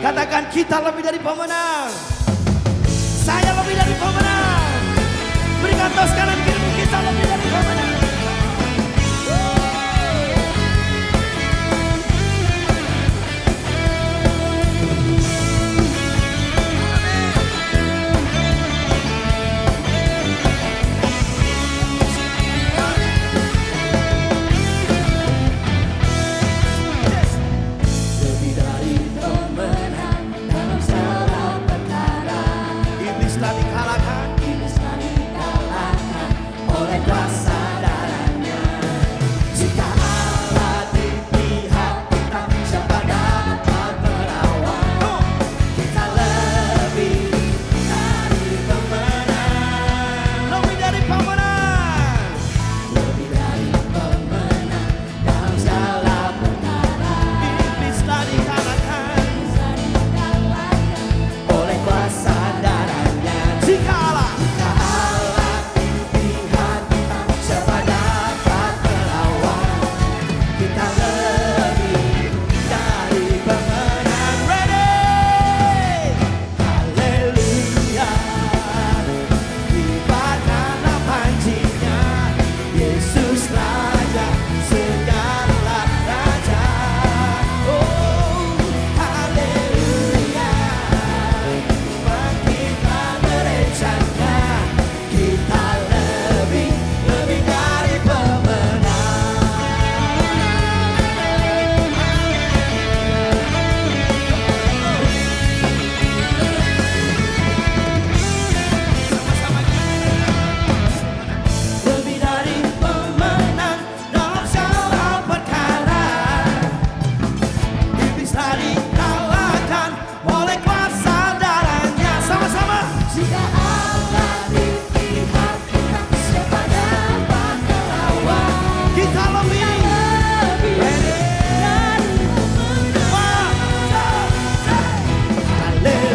Katakan kita lebih dari pemenang. Saya lebih dari pemenang. Berikan tos kanan kiri, kita lebih dari pemenang. Kita lebih dari pemenang.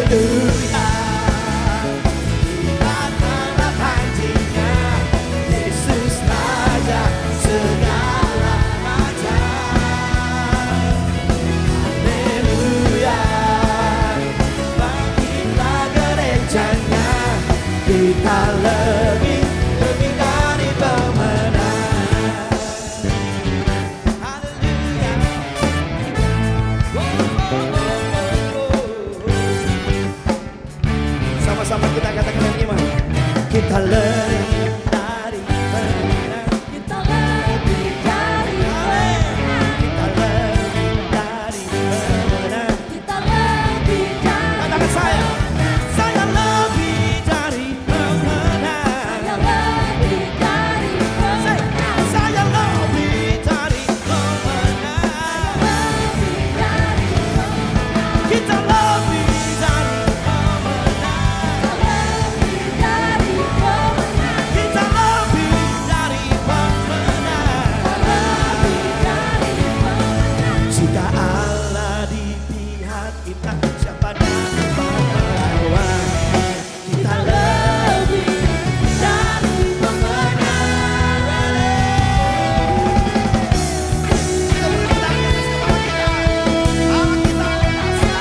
Haleluya. Sama-sama kita katakan yang gimana? Kita lebih dari pemenang. Kita lebih dari pemenang. Kita lebih dari pemenang. Kita lebih dari Katakan saya lebih dari pemenang. Saya lebih dari pemenang. Saya lebih dari pemenang. Lebih dari pemenang. Kita lebih dari pemenang. Lebih dari pemenang. Kita lebih dari pemenang. Lebih dari pemenang. Jika Allah di pihak kita, siapa dapat melawan? Kita lebih dari pemenang. Kita beri tangan atas kepala kita. Allah kita berkuasa.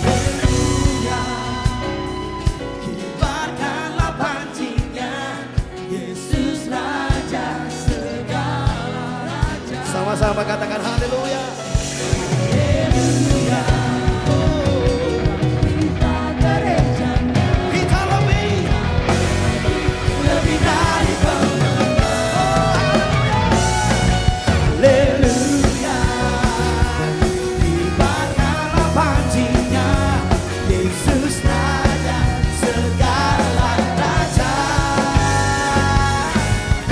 Haleluya, kibarkanlah pancinya, Yesus Raja segala raja. Sama-sama katakan haleluya. Haleluya. Kita gerejanya. Kita lebih dari pemenang. Haleluya, kibarkanlah pancinya, Yesus Raja segala raja.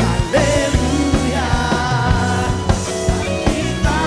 Haleluya, kita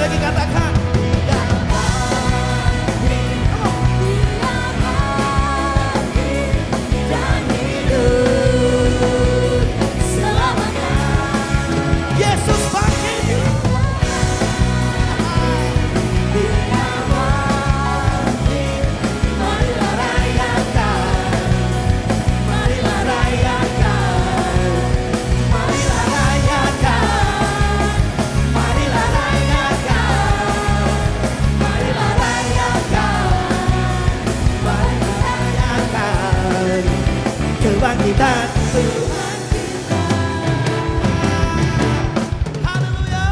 lagi katakan. Yesus bangkit. Marilah rayakan, marilah rayakan, marilah rayakan, marilah rayakan, marilah rayakan, marilah rayakan kebangkitan Tuhan. Haleluya.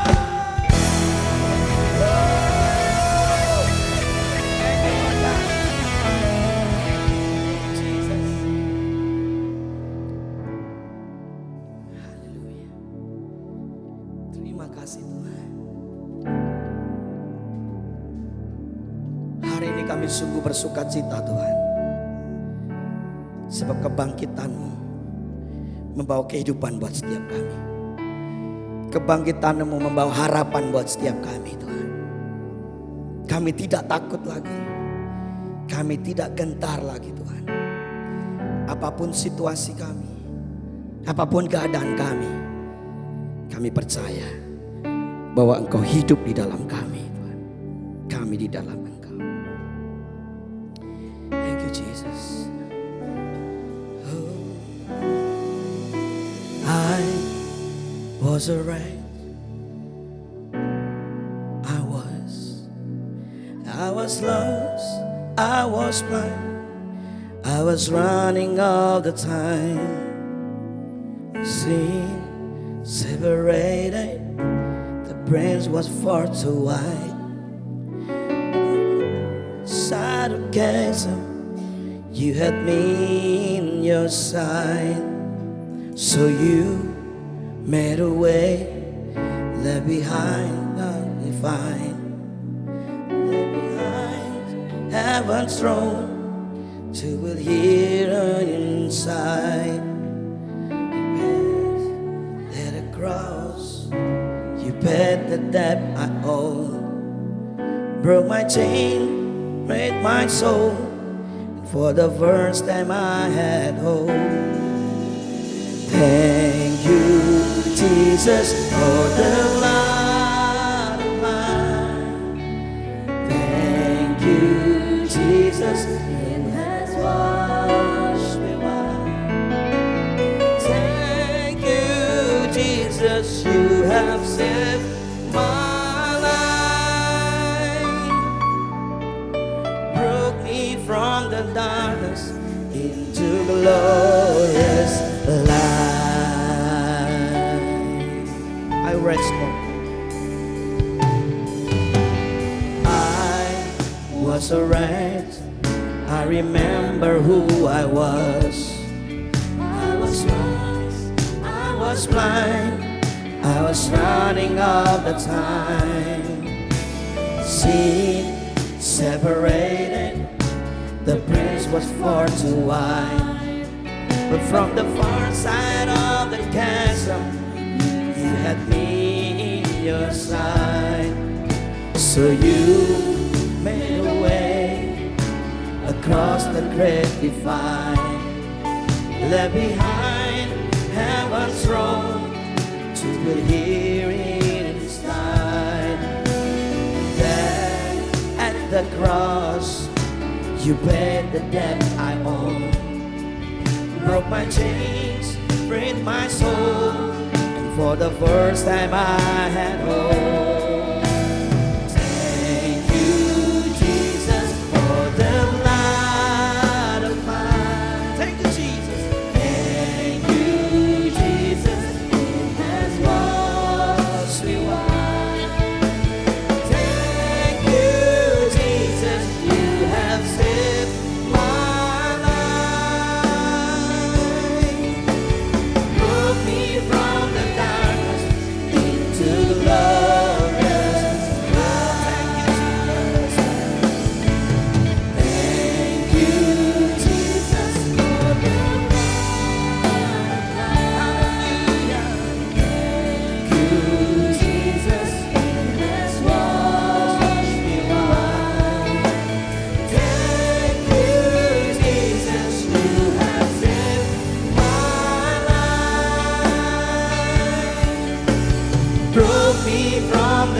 Haleluya. Terima kasih Tuhan. Hari ini kami sungguh bersukacita Tuhan. Sebab kebangkitan-Mu membawa kehidupan buat setiap kami. Kebangkitan-Mu membawa harapan buat setiap kami Tuhan. Kami tidak takut lagi. Kami tidak gentar lagi Tuhan. Apapun situasi kami, apapun keadaan kami percaya bahwa Engkau hidup di dalam kami Tuhan. Kami di dalam Engkau. Thank you Jesus. I was a wreck. I was lost. I was blind. I was running all the time. Sin separated. The branch was far too wide. Side of chasm, you had me in your side. So you made a way, left behind undefined, left behind heaven's throne to build here on inside. At the cross, you paid the debt I owe, broke my chain, made my soul, and for the first time I had hope. Thank you, Jesus, for the blood of mine. Thank you, Jesus, it has washed me white. Thank you, Jesus, you have saved my life. Broke me from the darkness into glorious light. I restore. I was a wreck. I remember who I was. I was lost. I was blind. I was running all the time. Sin separated. The bridge was far too wide. But from the far side of the chasm, you had me in your side. So you made a way across the great divide, left behind heaven's throne to build here inside. There at the cross, you paid the debt I owe, broke my chains, freed my soul, and for the first time I had hope. Thank you, Jesus, for the blood of mine. Thank you, Jesus. Thank you, Jesus, it has washed me white. Thank you, Jesus, you have saved my life. Broke me from the darkness into love.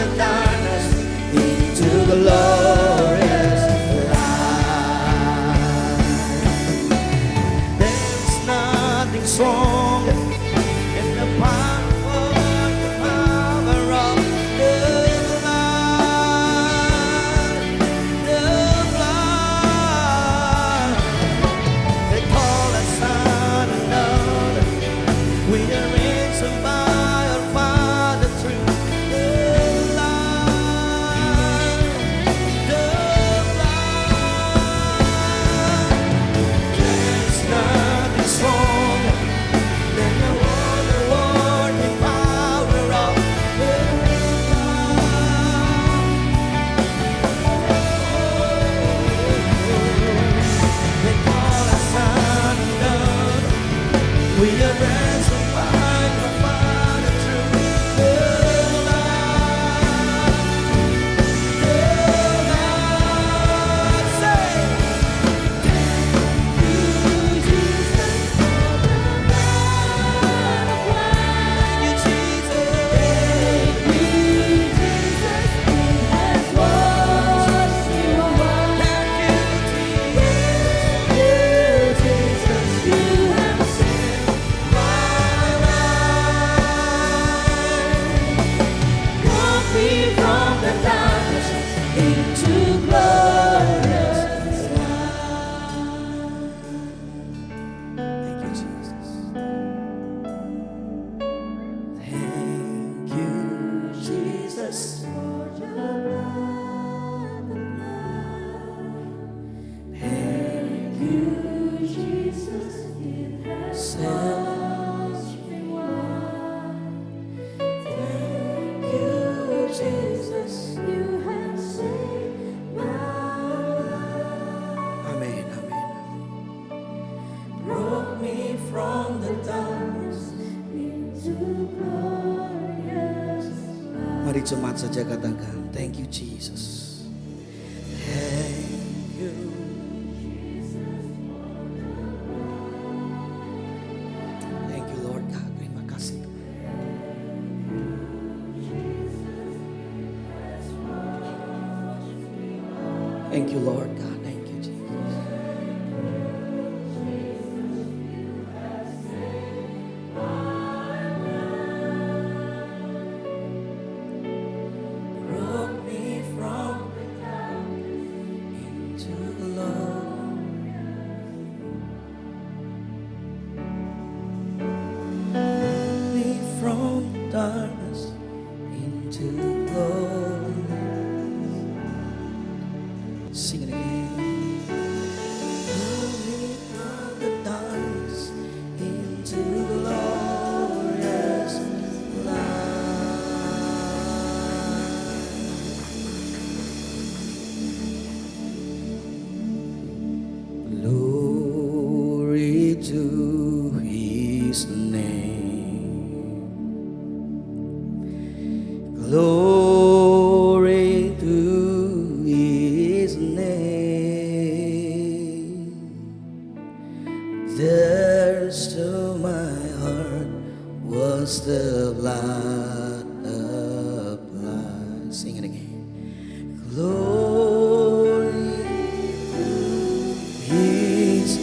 the darkness into glorious light. There's nothing stronger than the power of the blood. They call us son and daughter. We are ransomed by our Father through the blood. There's nothing stronger than the wonder-working power of the blood. They call us son and daughter. We are ransomed by our Father through the blood. Say, thank you, Jesus. Thank you, Jesus. Thank you, Thank you, Jesus. Amen, amen. Brought me from the darkness. Mari jemaat saja katakan, thank you Jesus. Thank you. Thank you Lord God. Terima kasih. Thank you Lord God. Thank you Jesus. Brought me from into glory. Brought me from darkness into glory. Sing it again. Brought me from the darkness into glorious light. Glory to His name. Glory to His name. There's to my heart was the blood applied. Sing it again. Glory to His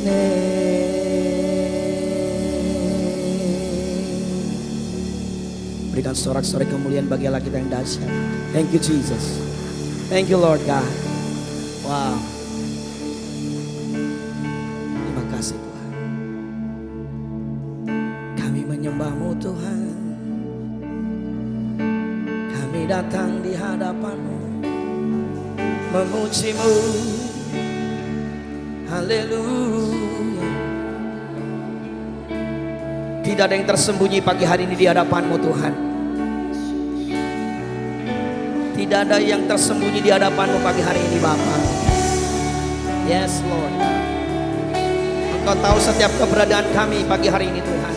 name. Berikan sorak-sorai kemuliaan bagi Allah kita yang dahsyat. Thank you Jesus. Thank you Lord God. Wow. Terima kasih Tuhan. Kami menyembah-Mu Tuhan. Kami datang di hadapan-Mu, memuji-Mu. Haleluya. Tidak ada yang tersembunyi pagi hari ini di hadapan-Mu Tuhan. Tidak ada yang tersembunyi di hadapan-Mu pagi hari ini Bapa. Yes Lord. Engkau tahu setiap keberadaan kami pagi hari ini Tuhan.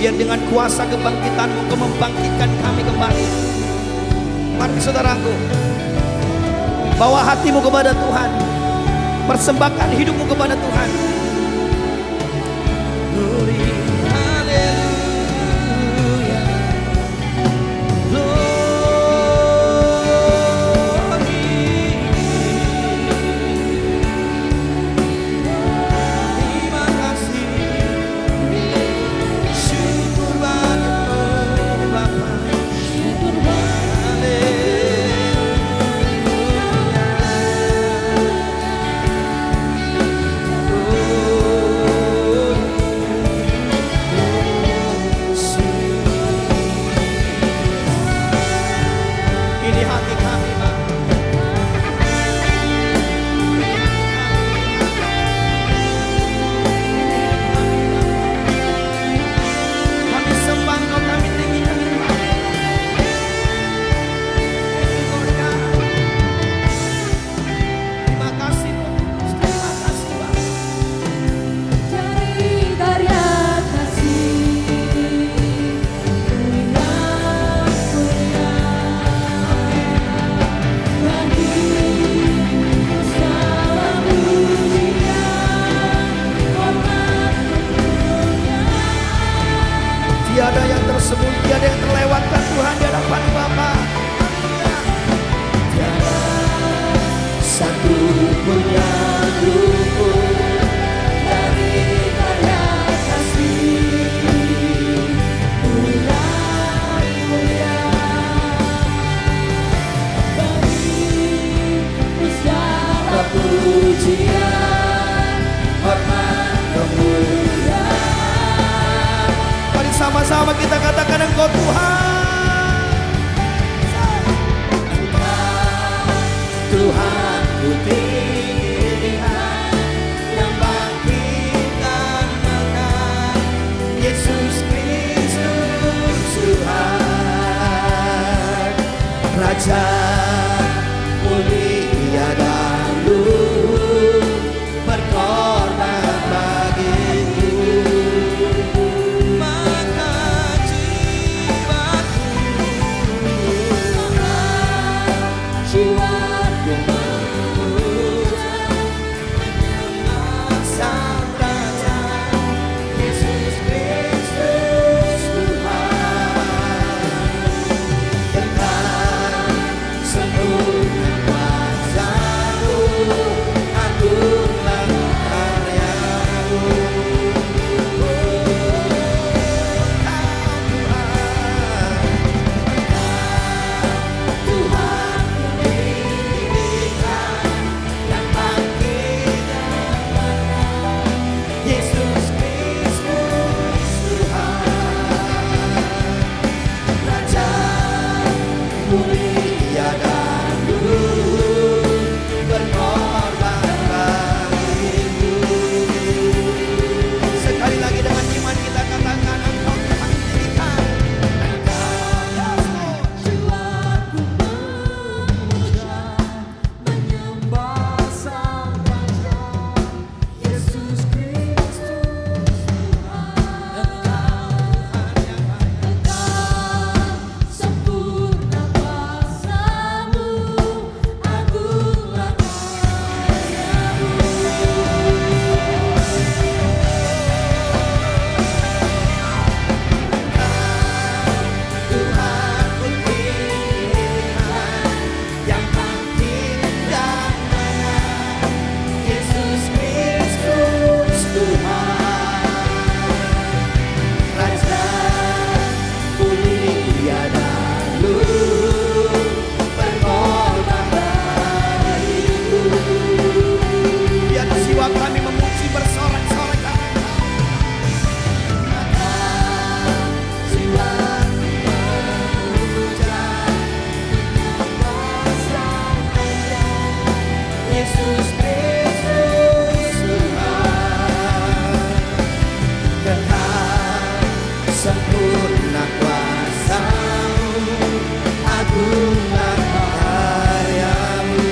Biar dengan kuasa kebangkitan-Mu Engkau membangkitkan kami kembali. Mari saudaraku, bawa hatimu kepada Tuhan. Persembahkan hidupmu kepada Tuhan. Glory, haleluya. Raja mulia dan luhur, berkorban bagiku. Maka jiwaku Jiwaku Sang Raja, Yesus Kristus Tuhan. Dengan sempurna kuasa-Mu, agunglah karya-Mu. Tuhan Yang bangkit dan menang, Yesus Kristus Tuhan. Raja mulia dan luhur, berkorban bagiku. Sekali lagi dengan iman kita katakan, Engkau telah didirikan. Jiwaku memuja, menyembah Sang Raja, Yesus Kristus Tuhan. Sempurna kuasa-Mu, agunglah karya-Mu. Tuhan putihkan yang bangkit dan menang, Yesus Kristus Tuhan. Raja mulia dan luhur, berkorban bagiku. Biar jiwa kami memuji bersorak-sorai karena jiwaku memuja, menyembah Sang Raja, Yesus Kristus Tuhan. Dengan sempurna kuasa-Mu, agunglah karya-Mu.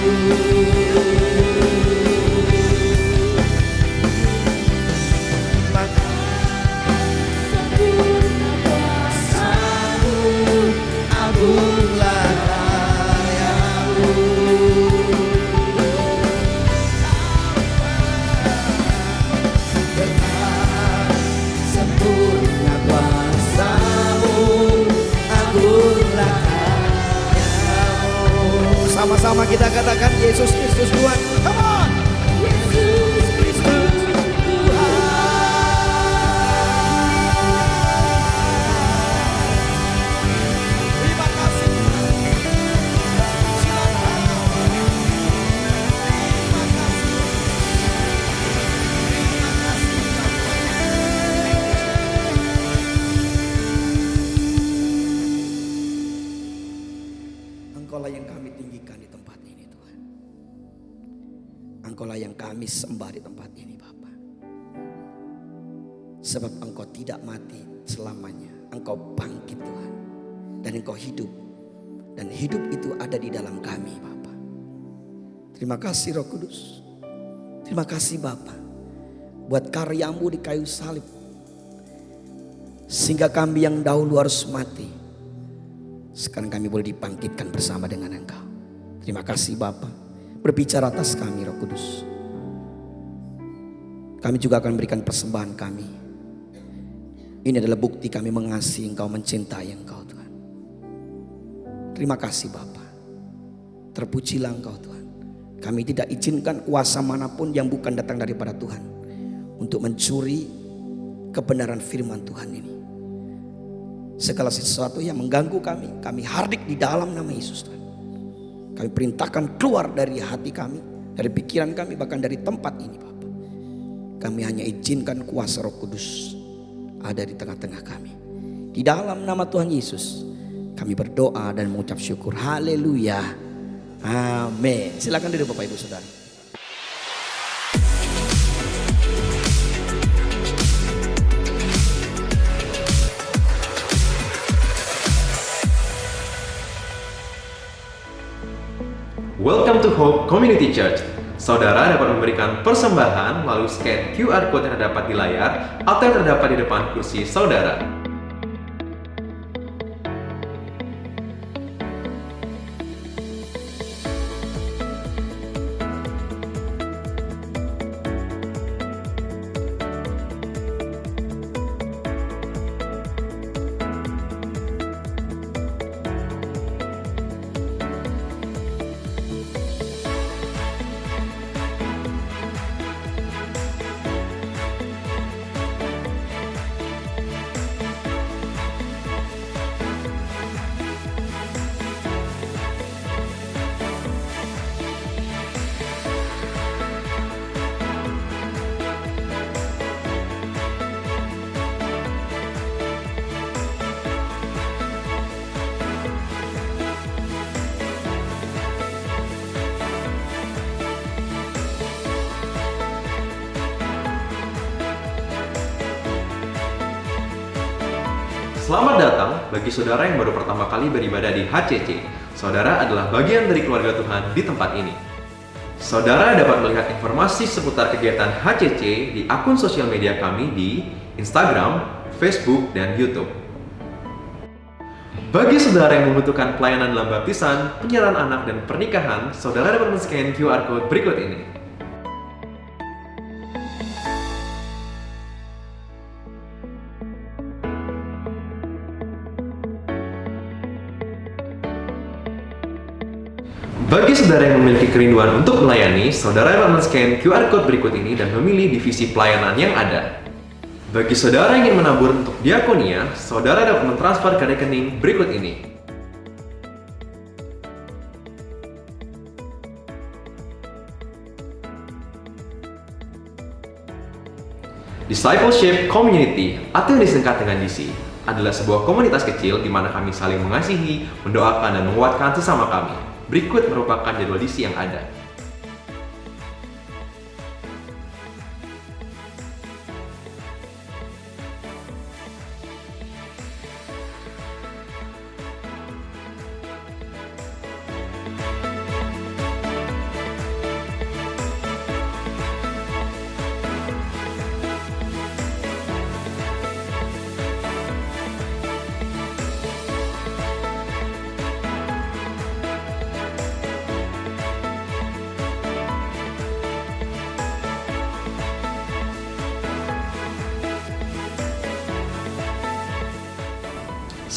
Maka Sempurna kuasa-Mu, agunglah karya-Mu. Dengan sempurna kuasa-Mu, agunglah karya-Mu. Sama-sama kita katakan Yesus Kristus Tuhan. Come on. Yesus Kristus Tuhan. Terima kasih. Silakan. Terima kasih. Terima kasih. Engkaulah yang kami tinggikan di tempat ini, Tuhan. Engkaulah yang kami sembah di tempat ini, Bapa. Sebab Engkau tidak mati selamanya. Engkau bangkit, Tuhan. Dan Engkau hidup. Dan hidup itu ada di dalam kami, Bapa. Terima kasih Roh Kudus. Terima kasih Bapa, buat karya-Mu di kayu salib. Sehingga kami yang dahulu harus mati, sekarang kami boleh dibangkitkan bersama dengan Engkau. Terima kasih Bapa. Berbicara atas kami Roh Kudus. Kami juga akan berikan persembahan kami. Ini adalah bukti kami mengasihi Engkau, mencintai Engkau Tuhan. Terima kasih Bapa. Terpujilah Engkau Tuhan. Kami tidak izinkan kuasa manapun yang bukan datang daripada Tuhan untuk mencuri kebenaran firman Tuhan ini. Segala sesuatu yang mengganggu kami hardik di dalam nama Yesus Tuhan. Kami perintahkan keluar dari hati kami, dari pikiran kami, bahkan dari tempat ini Bapa. Kami hanya izinkan kuasa Roh Kudus ada di tengah-tengah kami. Di dalam nama Tuhan Yesus kami berdoa dan mengucap syukur. Haleluya. Amin. Silakan duduk Bapak Ibu Saudara. Welcome to Hope Community Church. Saudara dapat memberikan persembahan melalui scan QR Code yang terdapat di layar atau yang terdapat di depan kursi saudara. Selamat datang bagi saudara yang baru pertama kali beribadah di HCC. Saudara adalah bagian dari keluarga Tuhan di tempat ini. Saudara dapat melihat informasi seputar kegiatan HCC di akun sosial media kami di Instagram, Facebook, dan YouTube. Bagi saudara yang membutuhkan pelayanan dalam baptisan, penyerahan anak, dan pernikahan, saudara dapat men-scan QR Code berikut ini. Bagi saudara yang memiliki kerinduan untuk melayani, saudara dapat men-scan QR Code berikut ini dan memilih divisi pelayanan yang ada. Bagi saudara yang ingin menabur untuk diakonia, saudara dapat mentransfer ke rekening berikut ini. Discipleship Community, atau yang disingkat dengan DC, adalah sebuah komunitas kecil di mana kami saling mengasihi, mendoakan, dan menguatkan sesama kami. Berikut merupakan jadwal DC yang ada.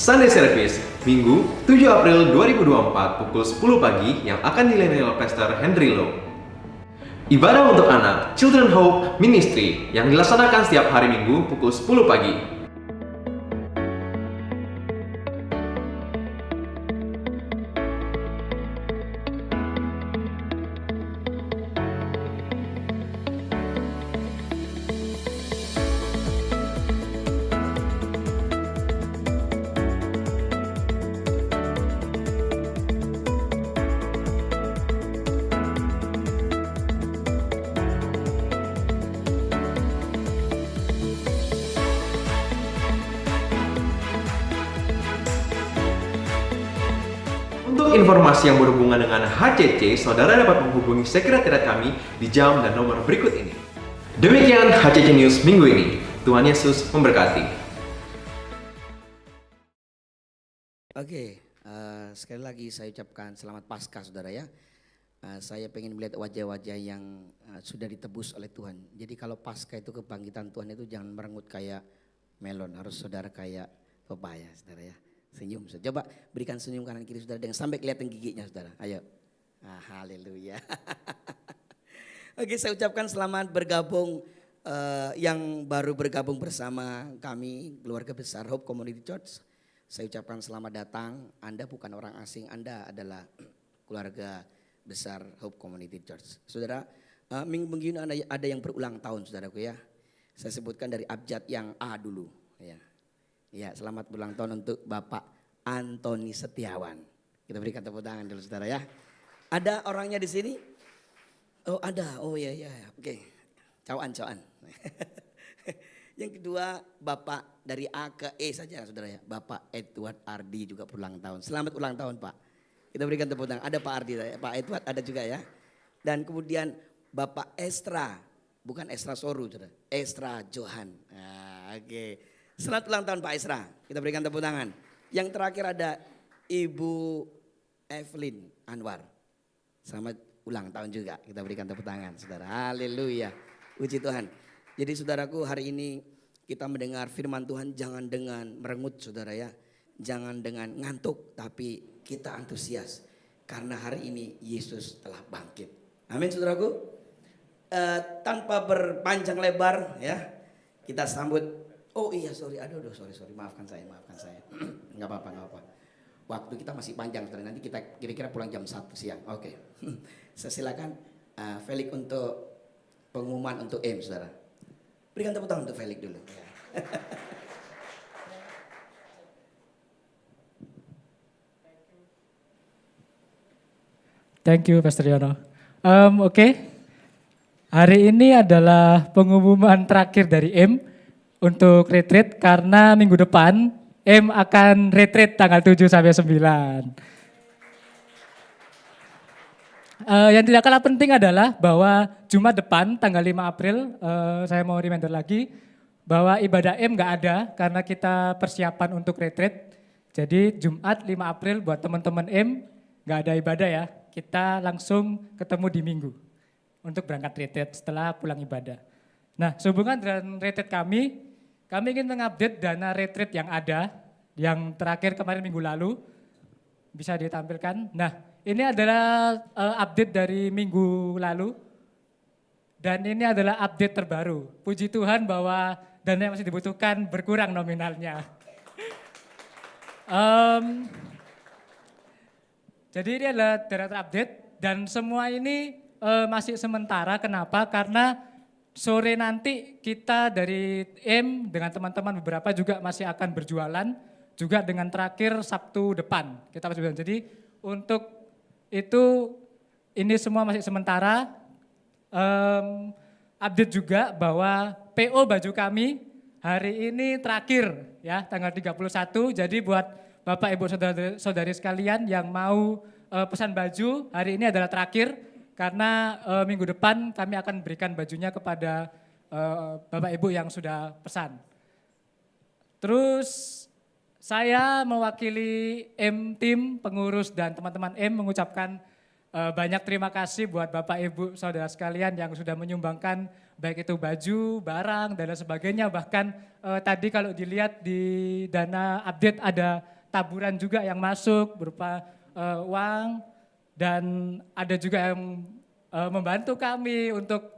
Sunday Service, Minggu 7 April 2024 pukul 10 pagi yang akan dilayani oleh Pastor Henry Low. Ibadah untuk anak, Children Hope Ministry, yang dilaksanakan setiap hari Minggu pukul 10 pagi. Untuk informasi yang berhubungan dengan HCC, saudara dapat menghubungi sekretariat kami di jam dan nomor berikut ini. Demikian HCC News minggu ini. Tuhan Yesus memberkati. Oke, sekali lagi saya ucapkan selamat Paskah saudara ya. Saya pengen melihat wajah-wajah yang sudah ditebus oleh Tuhan. Jadi kalau Paskah itu kebangkitan Tuhan itu jangan merengut kayak melon, harus saudara kayak pepaya saudara ya. Senyum, coba berikan senyum kanan kiri saudara dengan sampai kelihatan giginya saudara. Ayo, haleluya. Oke, saya ucapkan selamat bergabung yang baru bergabung bersama kami keluarga besar Hope Community Church. Saya ucapkan selamat datang. Anda bukan orang asing, Anda adalah keluarga besar Hope Community Church. Saudara, minggu ini ada yang berulang tahun saudaraku ya. Saya sebutkan dari abjad yang A dulu ya. Ya, selamat ulang tahun untuk Bapak Antoni Setiawan. Kita berikan tepuk tangan dulu saudara ya. Ada orangnya di sini? Oh ada, oh ya. Oke, cawan. Yang kedua Bapak dari A ke E saja saudara ya. Bapak Edward Ardi juga berulang tahun. Selamat ulang tahun Pak. Kita berikan tepuk tangan. Ada Pak Ardi, Pak Edward ada juga ya. Dan kemudian Bapak Estra, bukan Estra Soru, saudara. Estra Johan. Nah, oke. Selamat ulang tahun Pak Estra. Kita berikan tepuk tangan. Yang terakhir ada Ibu Evelyn Anwar. Selamat ulang tahun juga. Kita berikan tepuk tangan, saudara. Haleluya. Puji Tuhan. Jadi saudaraku, hari ini kita mendengar firman Tuhan jangan dengan merengut, saudara ya. Jangan dengan ngantuk, tapi kita antusias. Karena hari ini Yesus telah bangkit. Amin saudaraku. Tanpa berpanjang lebar ya, kita sambut. Oh iya sorry, sorry, maafkan saya. Nggak apa-apa. Waktu kita masih panjang, saudara. Nanti kita kira-kira pulang jam 1 siang. Oke. Saya silakan Felix untuk pengumuman untuk M, saudara. Berikan tepuk tangan untuk Felix dulu. Ya. Thank you, Pastor Yono. Oke. Hari ini adalah pengumuman terakhir dari M untuk retreat karena minggu depan M akan retreat tanggal 7 sampai 9. Yang tidak kalah penting adalah bahwa Jumat depan tanggal 5 April saya mau reminder lagi bahwa ibadah M nggak ada karena kita persiapan untuk retreat. Jadi Jumat 5 April buat teman-teman M nggak ada ibadah ya. Kita langsung ketemu di Minggu untuk berangkat retreat setelah pulang ibadah. Nah, sehubungan dengan retreat kami ingin mengupdate dana retreat yang ada, yang terakhir kemarin minggu lalu, bisa ditampilkan. Nah, ini adalah update dari minggu lalu, dan ini adalah update terbaru. Puji Tuhan bahwa dana yang masih dibutuhkan berkurang nominalnya. Jadi ini adalah data terupdate dan semua ini masih sementara. Kenapa? Karena sore nanti kita dari M dengan teman-teman beberapa juga masih akan berjualan. Juga dengan terakhir Sabtu depan kita masih berjualan. Jadi untuk itu ini semua masih sementara. Update juga bahwa PO baju kami hari ini terakhir ya tanggal 31. Jadi buat Bapak Ibu saudari sekalian yang mau pesan baju hari ini adalah terakhir karena minggu depan kami akan berikan bajunya kepada Bapak Ibu yang sudah pesan. Terus saya mewakili M Team, pengurus dan teman-teman M mengucapkan banyak terima kasih buat Bapak Ibu saudara sekalian yang sudah menyumbangkan baik itu baju, barang dan lain sebagainya. Bahkan tadi kalau dilihat di dana update ada taburan juga yang masuk berupa uang dan ada juga yang membantu kami untuk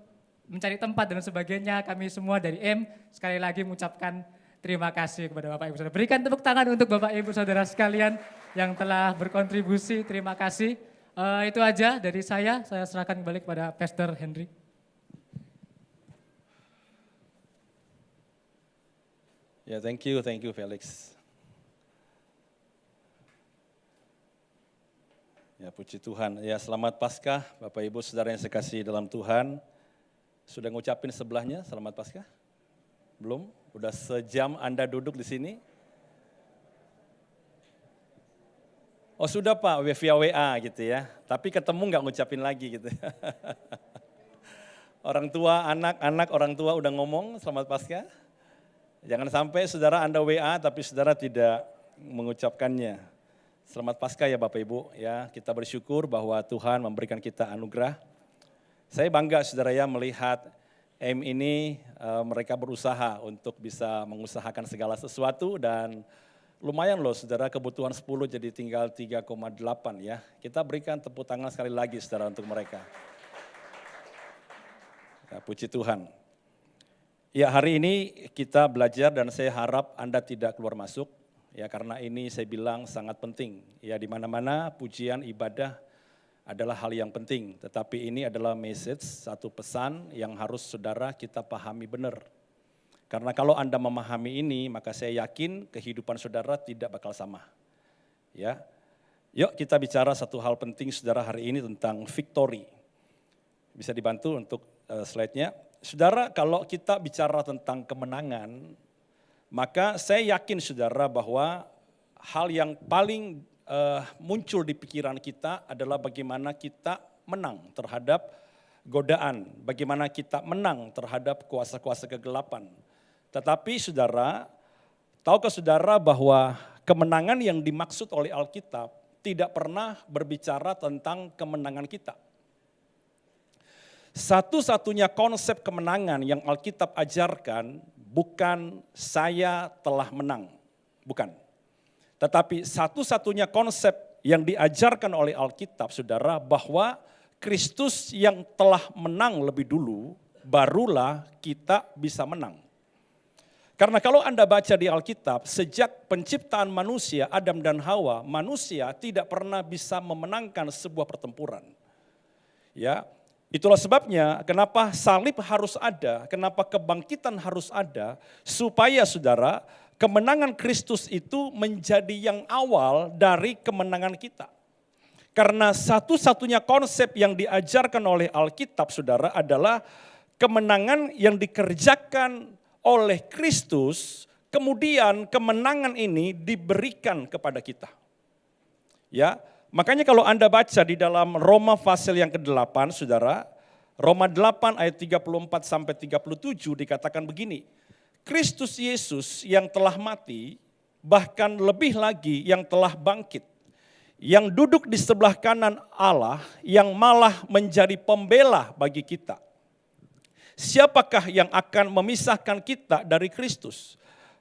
mencari tempat dan sebagainya. Kami semua dari M sekali lagi mengucapkan terima kasih kepada Bapak Ibu Saudara. Berikan tepuk tangan untuk Bapak Ibu Saudara sekalian yang telah berkontribusi. Terima kasih. Itu aja dari saya serahkan kembali kepada Pastor Henry. Ya, thank you Felix. Ya, puji Tuhan. Ya, selamat Paskah Bapak Ibu Saudara yang sekasihi dalam Tuhan. Sudah ngucapin sebelahnya selamat Paskah? Belum? Udah sejam Anda duduk di sini? Oh sudah Pak, via WA gitu ya. Tapi ketemu nggak ngucapin lagi gitu. Orang tua, anak-anak orang tua udah ngomong selamat Paskah. Jangan sampai saudara Anda WA tapi saudara tidak mengucapkannya. Selamat Paskah ya Bapak Ibu ya. Kita bersyukur bahwa Tuhan memberikan kita anugerah. Saya bangga saudara ya melihat M ini mereka berusaha untuk bisa mengusahakan segala sesuatu dan lumayan loh saudara kebutuhan 10 jadi tinggal 3,8 ya. Kita berikan tepuk tangan sekali lagi saudara untuk mereka. Ya, puji Tuhan. Ya hari ini kita belajar dan saya harap Anda tidak keluar masuk. Ya karena ini saya bilang sangat penting. Ya di mana-mana pujian ibadah adalah hal yang penting. Tetapi ini adalah message, satu pesan yang harus saudara kita pahami benar. Karena kalau Anda memahami ini, maka saya yakin kehidupan saudara tidak bakal sama. Ya, yuk kita bicara satu hal penting saudara hari ini tentang victory. Bisa dibantu untuk slide-nya. Saudara kalau kita bicara tentang kemenangan, maka saya yakin saudara bahwa hal yang paling muncul di pikiran kita adalah bagaimana kita menang terhadap godaan, bagaimana kita menang terhadap kuasa-kuasa kegelapan. Tetapi saudara, tahukah saudara bahwa kemenangan yang dimaksud oleh Alkitab tidak pernah berbicara tentang kemenangan kita. Satu-satunya konsep kemenangan yang Alkitab ajarkan bukan saya telah menang, bukan. Tetapi satu-satunya konsep yang diajarkan oleh Alkitab, saudara, bahwa Kristus yang telah menang lebih dulu, barulah kita bisa menang. Karena kalau Anda baca di Alkitab, sejak penciptaan manusia, Adam dan Hawa, manusia tidak pernah bisa memenangkan sebuah pertempuran. Ya, itulah sebabnya kenapa salib harus ada, kenapa kebangkitan harus ada, supaya saudara, kemenangan Kristus itu menjadi yang awal dari kemenangan kita. Karena satu-satunya konsep yang diajarkan oleh Alkitab, saudara, adalah kemenangan yang dikerjakan oleh Kristus, kemudian kemenangan ini diberikan kepada kita. Ya, makanya kalau Anda baca di dalam Roma pasal yang ke-8, saudara, Roma 8 ayat 34 sampai 37 dikatakan begini, Kristus Yesus yang telah mati, bahkan lebih lagi yang telah bangkit, yang duduk di sebelah kanan Allah, yang malah menjadi pembela bagi kita. Siapakah yang akan memisahkan kita dari Kristus?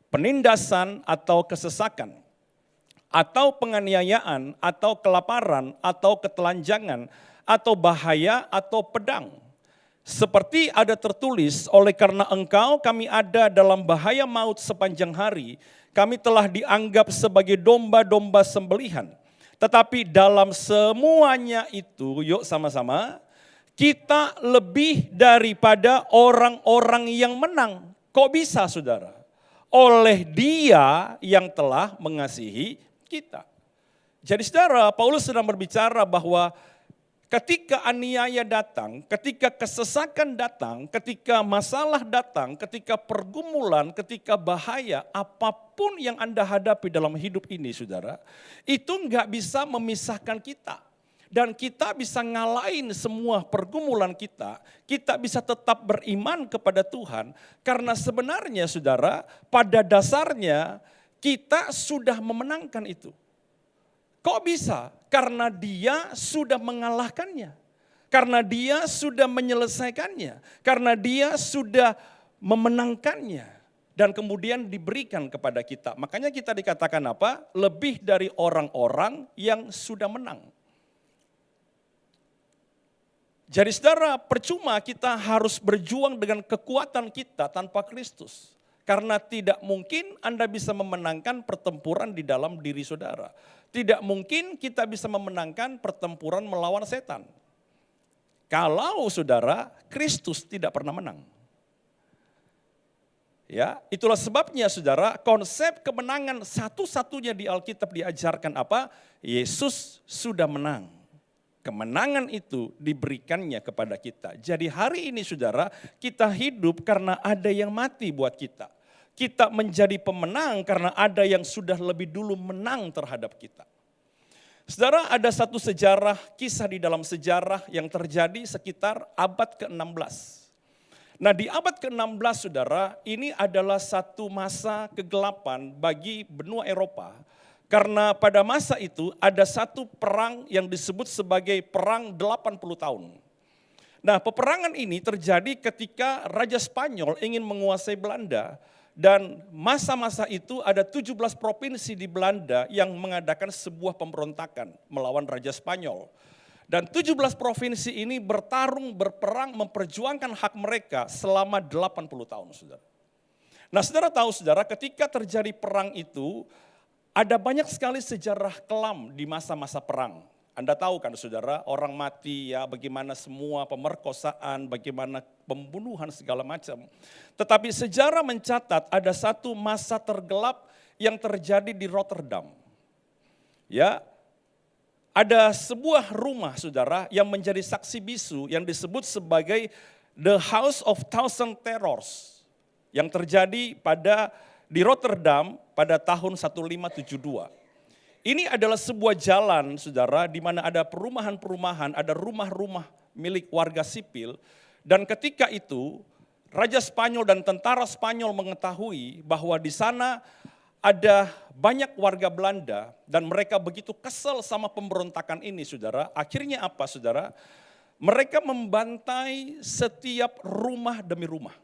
Penindasan atau kesesakan, atau penganiayaan, atau kelaparan, atau ketelanjangan, atau bahaya, atau pedang. Seperti ada tertulis, oleh karena engkau kami ada dalam bahaya maut sepanjang hari, kami telah dianggap sebagai domba-domba sembelihan. Tetapi dalam semuanya itu, yuk sama-sama, kita lebih daripada orang-orang yang menang. Kok bisa saudara? Oleh Dia yang telah mengasihi kita. Jadi saudara, Paulus sedang berbicara bahwa ketika aniaya datang, ketika kesesakan datang, ketika masalah datang, ketika pergumulan, ketika bahaya, apapun yang Anda hadapi dalam hidup ini saudara, itu enggak bisa memisahkan kita. Dan kita bisa ngalahin semua pergumulan kita bisa tetap beriman kepada Tuhan. Karena sebenarnya saudara, pada dasarnya kita sudah memenangkan itu. Kok bisa? Karena Dia sudah mengalahkannya. Karena Dia sudah menyelesaikannya. Karena Dia sudah memenangkannya. Dan kemudian diberikan kepada kita. Makanya kita dikatakan apa? Lebih dari orang-orang yang sudah menang. Jadi saudara, percuma kita harus berjuang dengan kekuatan kita tanpa Kristus. Karena tidak mungkin Anda bisa memenangkan pertempuran di dalam diri saudara. Tidak mungkin kita bisa memenangkan pertempuran melawan setan. Kalau saudara, Kristus tidak pernah menang. Ya, itulah sebabnya saudara, konsep kemenangan satu-satunya di Alkitab diajarkan apa? Yesus sudah menang. Kemenangan itu diberikannya kepada kita. Jadi hari ini saudara, kita hidup karena ada yang mati buat kita. Kita menjadi pemenang karena ada yang sudah lebih dulu menang terhadap kita. Saudara, ada satu sejarah, kisah di dalam sejarah yang terjadi sekitar abad ke-16. Nah di abad ke-16 saudara, ini adalah satu masa kegelapan bagi benua Eropa. Karena pada masa itu ada satu perang yang disebut sebagai perang 80 tahun. Nah peperangan ini terjadi ketika Raja Spanyol ingin menguasai Belanda. Dan masa-masa itu ada 17 provinsi di Belanda yang mengadakan sebuah pemberontakan melawan Raja Spanyol. Dan 17 provinsi ini bertarung, berperang, memperjuangkan hak mereka selama 80 tahun. Saudara. Nah saudara tahu saudara ketika terjadi perang itu, ada banyak sekali sejarah kelam di masa-masa perang. Anda tahu kan saudara, orang mati ya, bagaimana semua pemerkosaan, bagaimana pembunuhan segala macam. Tetapi sejarah mencatat ada satu masa tergelap yang terjadi di Rotterdam. Ya, ada sebuah rumah saudara yang menjadi saksi bisu yang disebut sebagai The House of Thousand Terrors. Yang terjadi di Rotterdam pada tahun 1572. Ini adalah sebuah jalan, saudara, di mana ada perumahan-perumahan, ada rumah-rumah milik warga sipil. Dan ketika itu, Raja Spanyol dan tentara Spanyol mengetahui bahwa di sana ada banyak warga Belanda dan mereka begitu kesal sama pemberontakan ini, saudara. Akhirnya apa, saudara? Mereka membantai setiap rumah demi rumah.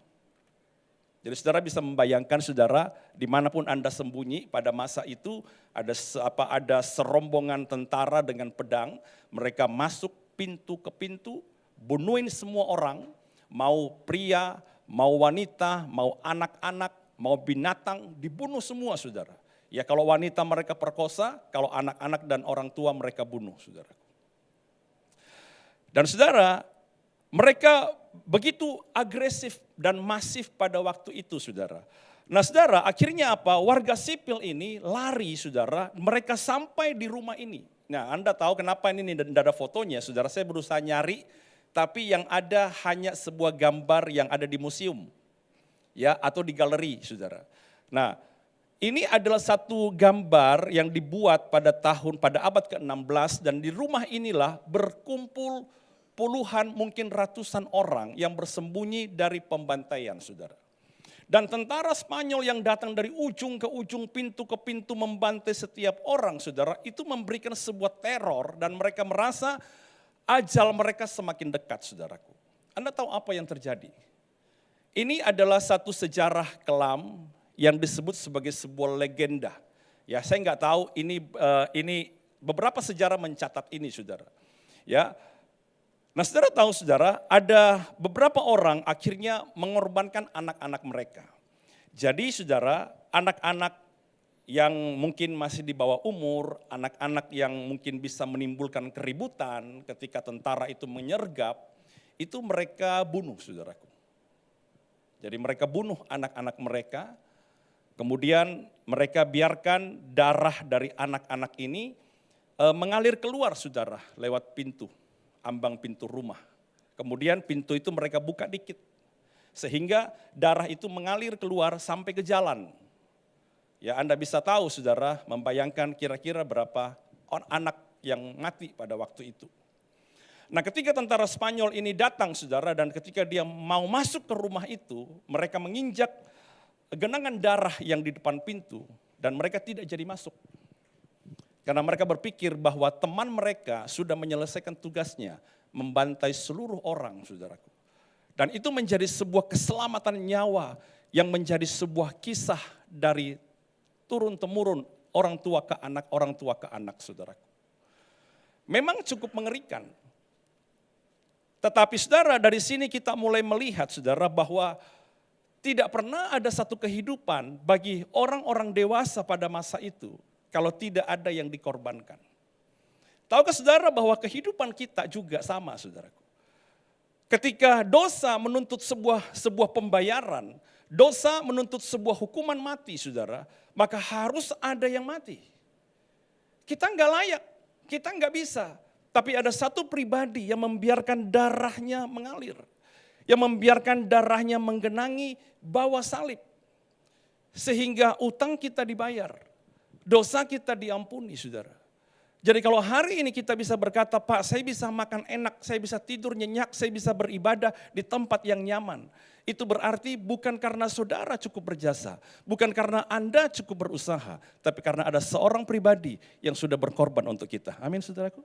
Jadi saudara bisa membayangkan, saudara, dimanapun Anda sembunyi pada masa itu ada serombongan tentara dengan pedang. Mereka masuk pintu ke pintu, bunuhin semua orang, mau pria, mau wanita, mau anak-anak, mau binatang, dibunuh semua, saudara. Ya kalau wanita mereka perkosa, kalau anak-anak dan orang tua mereka bunuh, saudara. Dan saudara, mereka begitu agresif dan masif pada waktu itu, saudara. Nah saudara, akhirnya apa? Warga sipil ini lari, saudara. Mereka sampai di rumah ini. Nah Anda tahu kenapa ini tidak ada fotonya, saudara. Saya berusaha nyari, tapi yang ada hanya sebuah gambar yang ada di museum. Ya, atau di galeri, saudara. Nah, ini adalah satu gambar yang dibuat pada abad ke-16 dan di rumah inilah berkumpul puluhan mungkin ratusan orang yang bersembunyi dari pembantaian, saudara. Dan tentara Spanyol yang datang dari ujung ke ujung, pintu ke pintu membantai setiap orang, saudara, itu memberikan sebuah teror dan mereka merasa ajal mereka semakin dekat, saudaraku. Anda tahu apa yang terjadi? Ini adalah satu sejarah kelam yang disebut sebagai sebuah legenda. Ya, saya nggak tahu ini beberapa sejarah mencatat ini, saudara. Ya, nah saudara tahu, saudara, ada beberapa orang akhirnya mengorbankan anak-anak mereka. Jadi saudara, anak-anak yang mungkin masih di bawah umur, anak-anak yang mungkin bisa menimbulkan keributan ketika tentara itu menyergap, itu mereka bunuh, saudaraku. Jadi mereka bunuh anak-anak mereka, kemudian mereka biarkan darah dari anak-anak ini mengalir keluar, saudara, lewat pintu, ambang pintu rumah. Kemudian pintu itu mereka buka dikit, sehingga darah itu mengalir keluar sampai ke jalan. Ya Anda bisa tahu, saudara, membayangkan kira-kira berapa anak yang mati pada waktu itu. Nah ketika tentara Spanyol ini datang, saudara, dan ketika dia mau masuk ke rumah itu, mereka menginjak genangan darah yang di depan pintu dan mereka tidak jadi masuk. Karena mereka berpikir bahwa teman mereka sudah menyelesaikan tugasnya, membantai seluruh orang, saudaraku. Dan itu menjadi sebuah keselamatan nyawa yang menjadi sebuah kisah dari turun-temurun orang tua ke anak, saudaraku. Memang cukup mengerikan. Tetapi saudara, dari sini kita mulai melihat, saudara, bahwa tidak pernah ada satu kehidupan bagi orang-orang dewasa pada masa itu kalau tidak ada yang dikorbankan. Tahukah saudara bahwa kehidupan kita juga sama, saudaraku. Ketika dosa menuntut sebuah pembayaran, dosa menuntut sebuah hukuman mati, saudara, maka harus ada yang mati. Kita nggak layak, kita nggak bisa. Tapi ada satu pribadi yang membiarkan darahnya mengalir. Yang membiarkan darahnya menggenangi bawah salib. Sehingga utang kita dibayar. Dosa kita diampuni, saudara. Jadi kalau hari ini kita bisa berkata, Pak, saya bisa makan enak, saya bisa tidur nyenyak, saya bisa beribadah di tempat yang nyaman. Itu berarti bukan karena saudara cukup berjasa, bukan karena Anda cukup berusaha, tapi karena ada seorang pribadi yang sudah berkorban untuk kita. Amin, saudaraku.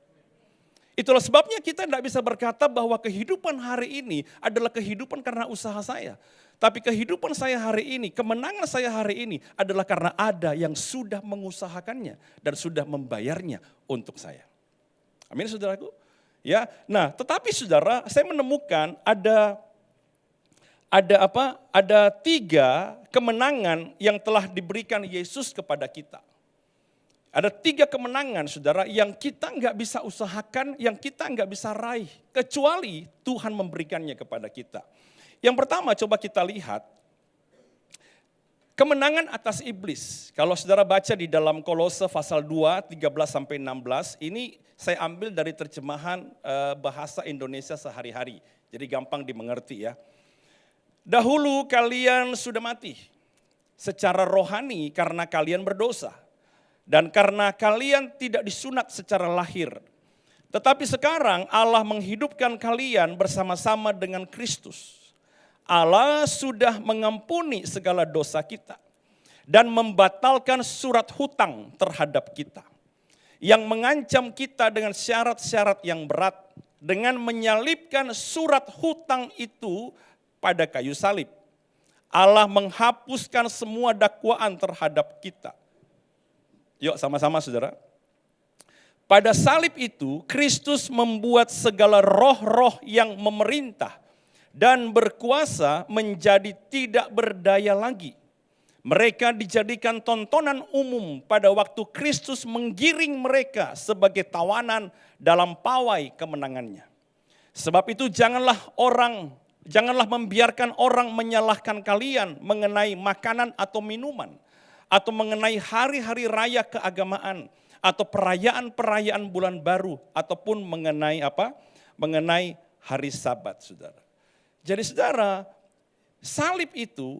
Itulah sebabnya kita tidak bisa berkata bahwa kehidupan hari ini adalah kehidupan karena usaha saya. Tapi kehidupan saya hari ini, kemenangan saya hari ini adalah karena ada yang sudah mengusahakannya dan sudah membayarnya untuk saya. Amin, saudaraku. Ya, nah, tetapi saudara, saya menemukan ada 3 kemenangan yang telah diberikan Yesus kepada kita. Ada 3 kemenangan, saudara, yang kita nggak bisa usahakan, yang kita nggak bisa raih, kecuali Tuhan memberikannya kepada kita. Yang pertama, coba kita lihat kemenangan atas iblis. Kalau saudara baca di dalam Kolose pasal 2, 13-16, ini saya ambil dari terjemahan bahasa Indonesia sehari-hari. Jadi gampang dimengerti ya. Dahulu kalian sudah mati secara rohani karena kalian berdosa. Dan karena kalian tidak disunat secara lahir, tetapi sekarang Allah menghidupkan kalian bersama-sama dengan Kristus. Allah sudah mengampuni segala dosa kita dan membatalkan surat hutang terhadap kita yang mengancam kita dengan syarat-syarat yang berat dengan menyalibkan surat hutang itu pada kayu salib. Allah menghapuskan semua dakwaan terhadap kita. Yuk sama-sama saudara. Pada salib itu Kristus membuat segala roh-roh yang memerintah dan berkuasa menjadi tidak berdaya lagi. Mereka dijadikan tontonan umum pada waktu Kristus menggiring mereka sebagai tawanan dalam pawai kemenangannya. Sebab itu janganlah membiarkan orang menyalahkan kalian mengenai makanan atau minuman, atau mengenai hari-hari raya keagamaan, atau perayaan-perayaan bulan baru, ataupun mengenai Mengenai hari Sabat, saudara. Jadi saudara, salib itu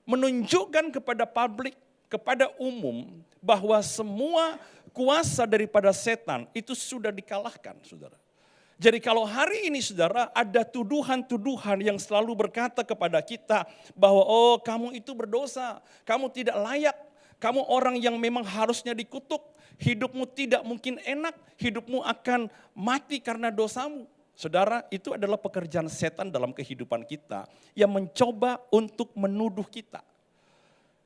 menunjukkan kepada publik, kepada umum, bahwa semua kuasa daripada setan itu sudah dikalahkan, saudara. Jadi kalau hari ini saudara ada tuduhan-tuduhan yang selalu berkata kepada kita bahwa oh kamu itu berdosa, kamu tidak layak, kamu orang yang memang harusnya dikutuk, hidupmu tidak mungkin enak, hidupmu akan mati karena dosamu. Saudara, itu adalah pekerjaan setan dalam kehidupan kita yang mencoba untuk menuduh kita.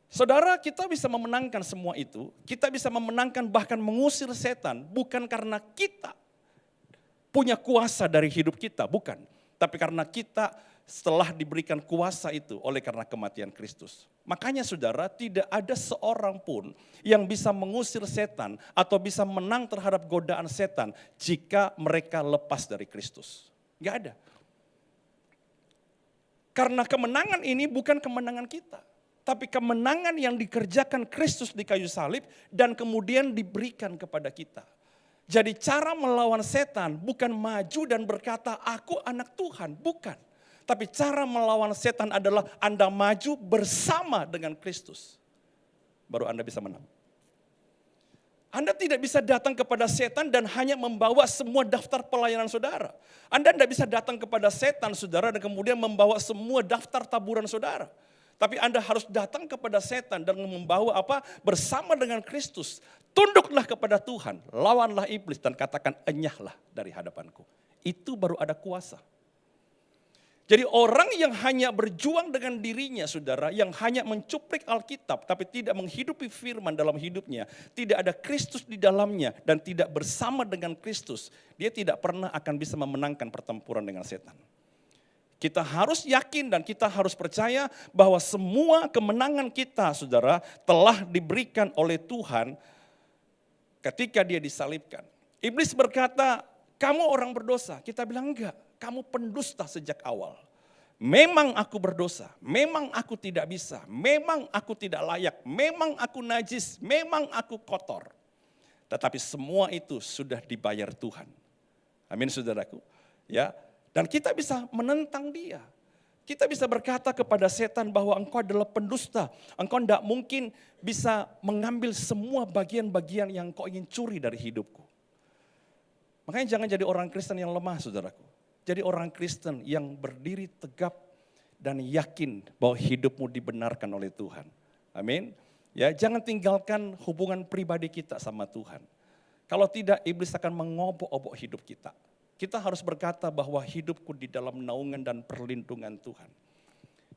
Saudara, kita bisa memenangkan semua itu, kita bisa memenangkan bahkan mengusir setan bukan karena kita punya kuasa dari hidup kita, bukan. Tapi karena kita setelah diberikan kuasa itu oleh karena kematian Kristus. Makanya saudara, tidak ada seorang pun yang bisa mengusir setan atau bisa menang terhadap godaan setan jika mereka lepas dari Kristus. Gak ada. Karena kemenangan ini bukan kemenangan kita, tapi kemenangan yang dikerjakan Kristus di kayu salib dan kemudian diberikan kepada kita. Jadi cara melawan setan bukan maju dan berkata aku anak Tuhan, bukan. Tapi cara melawan setan adalah Anda maju bersama dengan Kristus. Baru Anda bisa menang. Anda tidak bisa datang kepada setan dan hanya membawa semua daftar pelayanan saudara. Anda tidak bisa datang kepada setan saudara dan kemudian membawa semua daftar taburan saudara. Tapi Anda harus datang kepada setan dan membawa bersama dengan Kristus. Tunduklah kepada Tuhan, lawanlah iblis dan katakan enyahlah dari hadapanku. Itu baru ada kuasa. Jadi orang yang hanya berjuang dengan dirinya saudara, yang hanya mencuplik Alkitab tapi tidak menghidupi firman dalam hidupnya, tidak ada Kristus di dalamnya dan tidak bersama dengan Kristus, dia tidak pernah akan bisa memenangkan pertempuran dengan setan. Kita harus yakin dan kita harus percaya bahwa semua kemenangan kita saudara telah diberikan oleh Tuhan ketika dia disalibkan. Iblis berkata, kamu orang berdosa. Kita bilang enggak. Kamu pendusta sejak awal. Memang aku berdosa, memang aku tidak bisa, memang aku tidak layak, memang aku najis, memang aku kotor. Tetapi semua itu sudah dibayar Tuhan. Amin saudaraku. Ya, dan kita bisa menentang dia. Kita bisa berkata kepada setan bahwa engkau adalah pendusta. Engkau tidak mungkin bisa mengambil semua bagian-bagian yang kau ingin curi dari hidupku. Makanya jangan jadi orang Kristen yang lemah saudaraku. Jadi orang Kristen yang berdiri tegap dan yakin bahwa hidupmu dibenarkan oleh Tuhan. Amin. Ya, jangan tinggalkan hubungan pribadi kita sama Tuhan. Kalau tidak, iblis akan mengobok-obok hidup kita. Kita harus berkata bahwa hidupku di dalam naungan dan perlindungan Tuhan.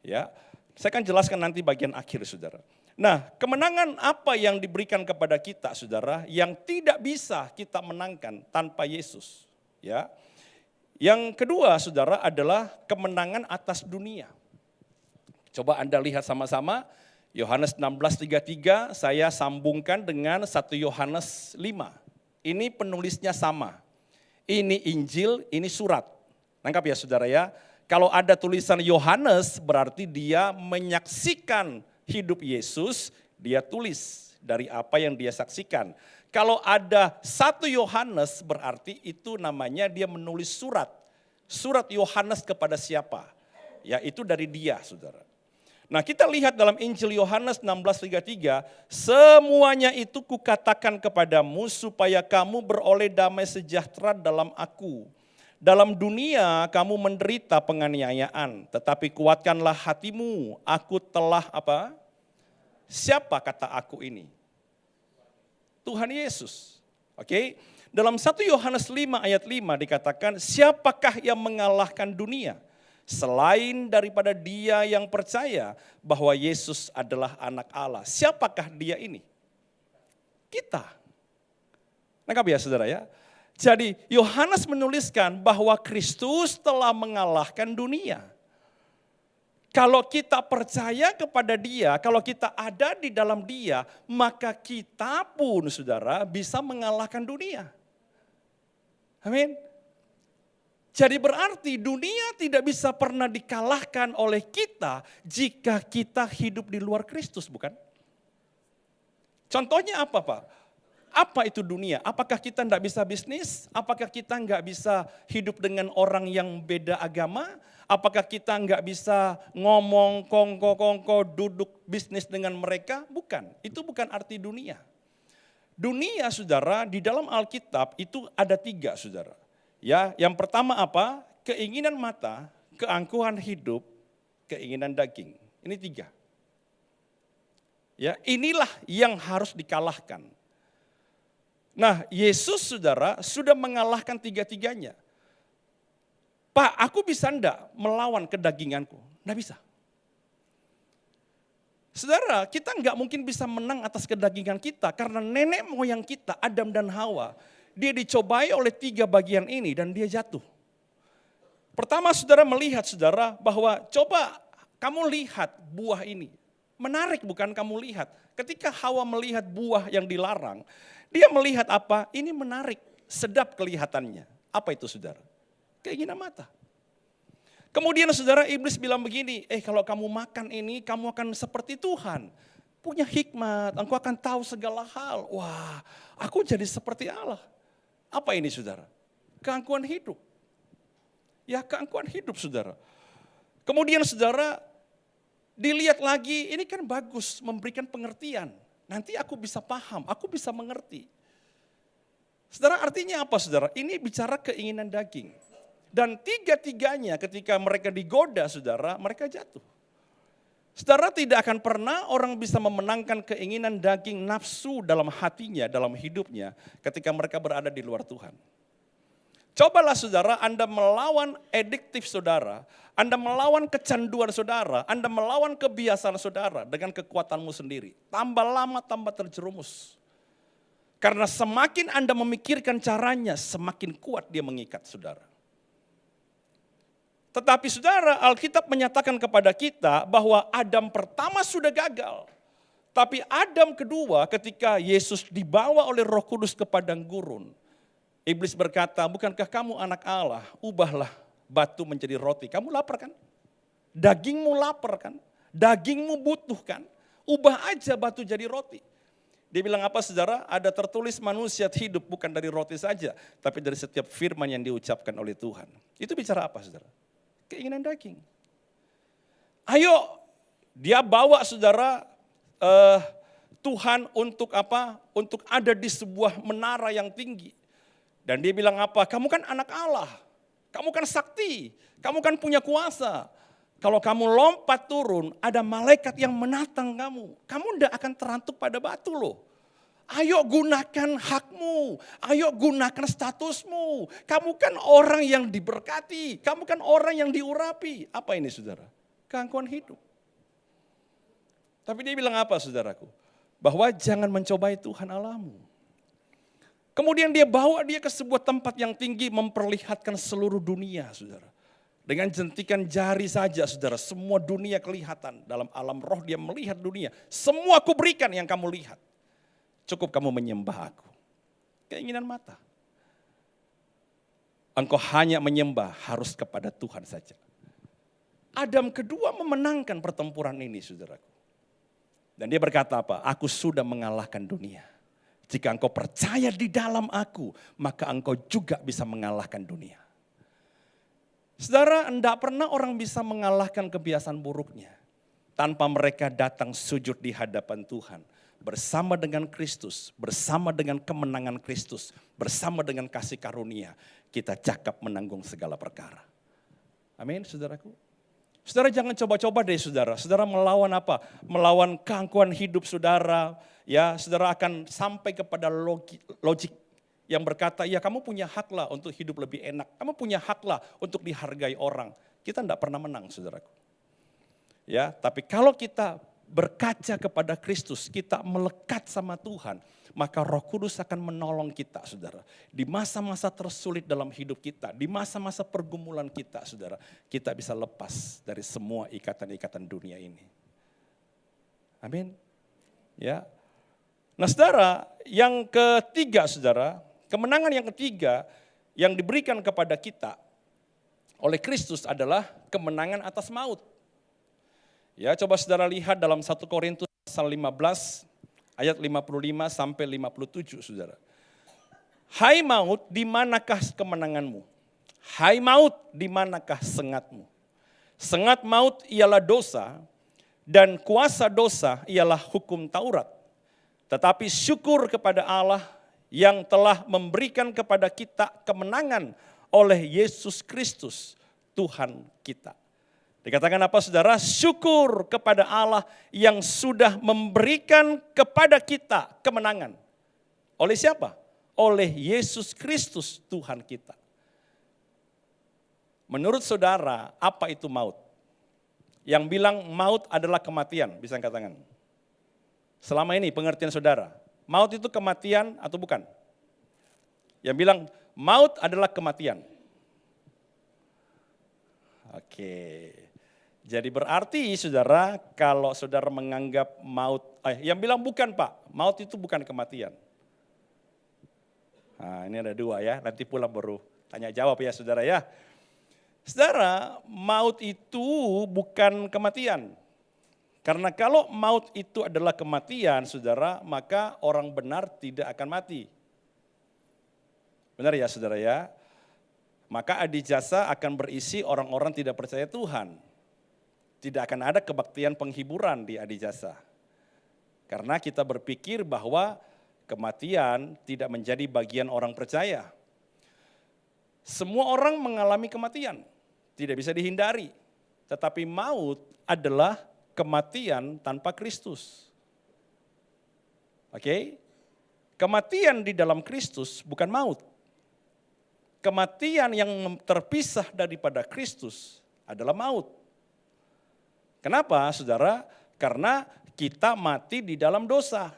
Ya, saya akan jelaskan nanti bagian akhir saudara. Nah, kemenangan apa yang diberikan kepada kita saudara yang tidak bisa kita menangkan tanpa Yesus. Ya. Yang kedua saudara adalah kemenangan atas dunia. Coba Anda lihat sama-sama Yohanes 16:33 saya sambungkan dengan 1 Yohanes 5. Ini penulisnya sama. Ini Injil, ini surat. Nangkap ya saudara ya. Kalau ada tulisan Yohanes berarti dia menyaksikan hidup Yesus, dia tulis dari apa yang dia saksikan. Kalau ada 1 Yohanes berarti itu namanya dia menulis surat. Surat Yohanes kepada siapa? Ya itu dari dia saudara. Nah, kita lihat dalam Injil Yohanes 16:33, semuanya itu kukatakan kepadamu supaya kamu beroleh damai sejahtera dalam aku. Dalam dunia kamu menderita penganiayaan, tetapi kuatkanlah hatimu. Aku telah apa? Siapa kata aku ini? Tuhan Yesus. Oke? Dalam 1 Yohanes 5 ayat 5 dikatakan, siapakah yang mengalahkan dunia? Selain daripada dia yang percaya bahwa Yesus adalah anak Allah. Siapakah dia ini? Kita. Nangkap ya saudara ya? Jadi Yohanes menuliskan bahwa Kristus telah mengalahkan dunia. Kalau kita percaya kepada dia, kalau kita ada di dalam dia, maka kita pun saudara bisa mengalahkan dunia. Amin. Jadi berarti dunia tidak bisa pernah dikalahkan oleh kita jika kita hidup di luar Kristus, bukan? Contohnya apa Pak? Apa itu dunia? Apakah kita tidak bisa bisnis? Apakah kita nggak bisa hidup dengan orang yang beda agama? Apakah kita nggak bisa ngomong kongko-kongko duduk bisnis dengan mereka? Bukan, itu bukan arti dunia. Dunia saudara di dalam Alkitab itu ada 3 saudara. Ya, yang pertama apa? Keinginan mata, keangkuhan hidup, keinginan daging. Ini 3. Ya, inilah yang harus dikalahkan. Nah, Yesus saudara sudah mengalahkan 3-tiganya. Pak, aku bisa enggak melawan kedaginganku? Enggak bisa. Saudara, kita enggak mungkin bisa menang atas kedagingan kita karena nenek moyang kita, Adam dan Hawa, dia dicobai oleh 3 bagian ini dan dia jatuh. Pertama saudara melihat saudara bahwa coba kamu lihat buah ini. Menarik bukan kamu lihat. Ketika Hawa melihat buah yang dilarang, dia melihat apa? Ini menarik, sedap kelihatannya. Apa itu saudara? Keinginan mata. Kemudian saudara iblis bilang begini, kalau kamu makan ini kamu akan seperti Tuhan. Punya hikmat, engkau akan tahu segala hal. Wah, aku jadi seperti Allah. Apa ini saudara? Keangkuhan hidup. Ya keangkuhan hidup saudara. Kemudian saudara dilihat lagi, ini kan bagus memberikan pengertian. Nanti aku bisa paham, aku bisa mengerti. Saudara artinya apa saudara? Ini bicara keinginan daging. Dan 3-tiganya ketika mereka digoda saudara, mereka jatuh. Saudara tidak akan pernah orang bisa memenangkan keinginan daging nafsu dalam hatinya, dalam hidupnya ketika mereka berada di luar Tuhan. Cobalah saudara Anda melawan adiktif saudara, Anda melawan kecanduan saudara, Anda melawan kebiasaan saudara dengan kekuatanmu sendiri. Tambah lama tambah terjerumus. Karena semakin Anda memikirkan caranya, semakin kuat dia mengikat saudara. Tetapi saudara, Alkitab menyatakan kepada kita bahwa Adam pertama sudah gagal. Tapi Adam kedua ketika Yesus dibawa oleh Roh Kudus ke padang gurun. Iblis berkata, bukankah kamu anak Allah? Ubahlah batu menjadi roti. Kamu lapar kan? Dagingmu lapar kan? Dagingmu butuh kan? Ubah aja batu jadi roti. Dia bilang apa saudara? Ada tertulis manusia hidup bukan dari roti saja. Tapi dari setiap firman yang diucapkan oleh Tuhan. Itu bicara apa saudara? Keinginan daging. Ayo, dia bawa saudara Tuhan untuk apa? Untuk ada di sebuah menara yang tinggi. Dan dia bilang apa? Kamu kan anak Allah. Kamu kan sakti. Kamu kan punya kuasa. Kalau kamu lompat turun, ada malaikat yang menatang kamu. Kamu tidak akan terantuk pada batu loh. Ayo gunakan hakmu, ayo gunakan statusmu. Kamu kan orang yang diberkati, kamu kan orang yang diurapi. Apa ini saudara? Keangkuhan hidup. Tapi dia bilang apa saudaraku? Bahwa jangan mencobai Tuhan Allahmu. Kemudian dia bawa dia ke sebuah tempat yang tinggi memperlihatkan seluruh dunia saudara. Dengan jentikan jari saja saudara, semua dunia kelihatan. Dalam alam roh dia melihat dunia. Semua aku berikan yang kamu lihat. Cukup kamu menyembah aku. Keinginan mata. Engkau hanya menyembah harus kepada Tuhan saja. Adam kedua memenangkan pertempuran ini saudaraku. Dan dia berkata apa? Aku sudah mengalahkan dunia. Jika engkau percaya di dalam aku, maka engkau juga bisa mengalahkan dunia. Saudara, enggak pernah orang bisa mengalahkan kebiasaan buruknya. tanpa mereka datang sujud di hadapan Tuhan. Bersama dengan Kristus, bersama dengan kemenangan Kristus, bersama dengan kasih karunia, kita cakap menanggung segala perkara. Amin, saudaraku. Saudara jangan coba-coba deh saudara. Saudara melawan apa? Melawan keangkuhan hidup saudara. Ya, saudara akan sampai kepada logik yang berkata, ya kamu punya hak lah untuk hidup lebih enak. Kamu punya hak lah untuk dihargai orang. Kita tidak pernah menang saudaraku. Ya, tapi kalau kita berkaca kepada Kristus, kita melekat sama Tuhan, maka Roh Kudus akan menolong kita, saudara. Di masa-masa tersulit dalam hidup kita, di masa-masa pergumulan kita, saudara, kita bisa lepas dari semua ikatan-ikatan dunia ini. Amin. Ya. Nah, saudara, yang ketiga, saudara, kemenangan yang ketiga yang diberikan kepada kita oleh Kristus adalah kemenangan atas maut. Ya, coba saudara lihat dalam 1 Korintus pasal 15 ayat 55 sampai 57, saudara. Hai maut, di manakah kemenanganmu? Hai maut, di manakah sengatmu? Sengat maut ialah dosa, dan kuasa dosa ialah hukum Taurat. Tetapi syukur kepada Allah yang telah memberikan kepada kita kemenangan oleh Yesus Kristus, Tuhan kita. Dikatakan apa saudara? Syukur kepada Allah yang sudah memberikan kepada kita kemenangan. Oleh siapa? Oleh Yesus Kristus Tuhan kita. Menurut saudara, apa itu maut? Yang bilang maut adalah kematian, bisa angkat tangan. Selama ini pengertian saudara, maut itu kematian atau bukan? Yang bilang maut adalah kematian. Oke. Jadi berarti saudara, kalau saudara menganggap maut, yang bilang bukan Pak, maut itu bukan kematian. Nah, ini ada dua ya, nanti pulang baru tanya jawab ya saudara ya. Saudara, maut itu bukan kematian. Karena kalau maut itu adalah kematian saudara, maka orang benar tidak akan mati. Benar ya saudara ya? Maka adijasa akan berisi orang-orang tidak percaya Tuhan. Tidak akan ada kebaktian penghiburan di adijasa. Karena kita berpikir bahwa kematian tidak menjadi bagian orang percaya. Semua orang mengalami kematian, tidak bisa dihindari. Tetapi maut adalah kematian tanpa Kristus. Oke? Kematian di dalam Kristus bukan maut. Kematian yang terpisah daripada Kristus adalah maut. Kenapa saudara? Karena kita mati di dalam dosa.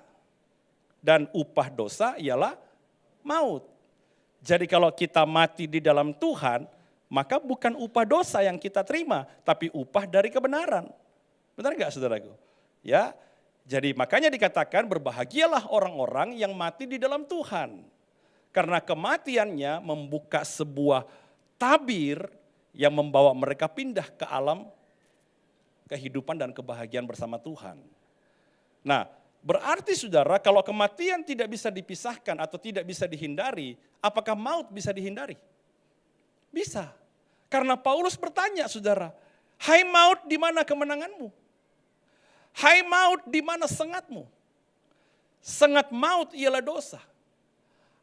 Dan upah dosa ialah maut. Jadi kalau kita mati di dalam Tuhan, maka bukan upah dosa yang kita terima, tapi upah dari kebenaran. Benar enggak saudaraku? Ya. Jadi makanya dikatakan berbahagialah orang-orang yang mati di dalam Tuhan. Karena kematiannya membuka sebuah tabir yang membawa mereka pindah ke alam kehidupan dan kebahagiaan bersama Tuhan. Nah, berarti saudara kalau kematian tidak bisa dipisahkan atau tidak bisa dihindari, apakah maut bisa dihindari? Bisa. Karena Paulus bertanya saudara, hai maut di mana kemenanganmu? Hai maut di mana sengatmu? Sengat maut ialah dosa.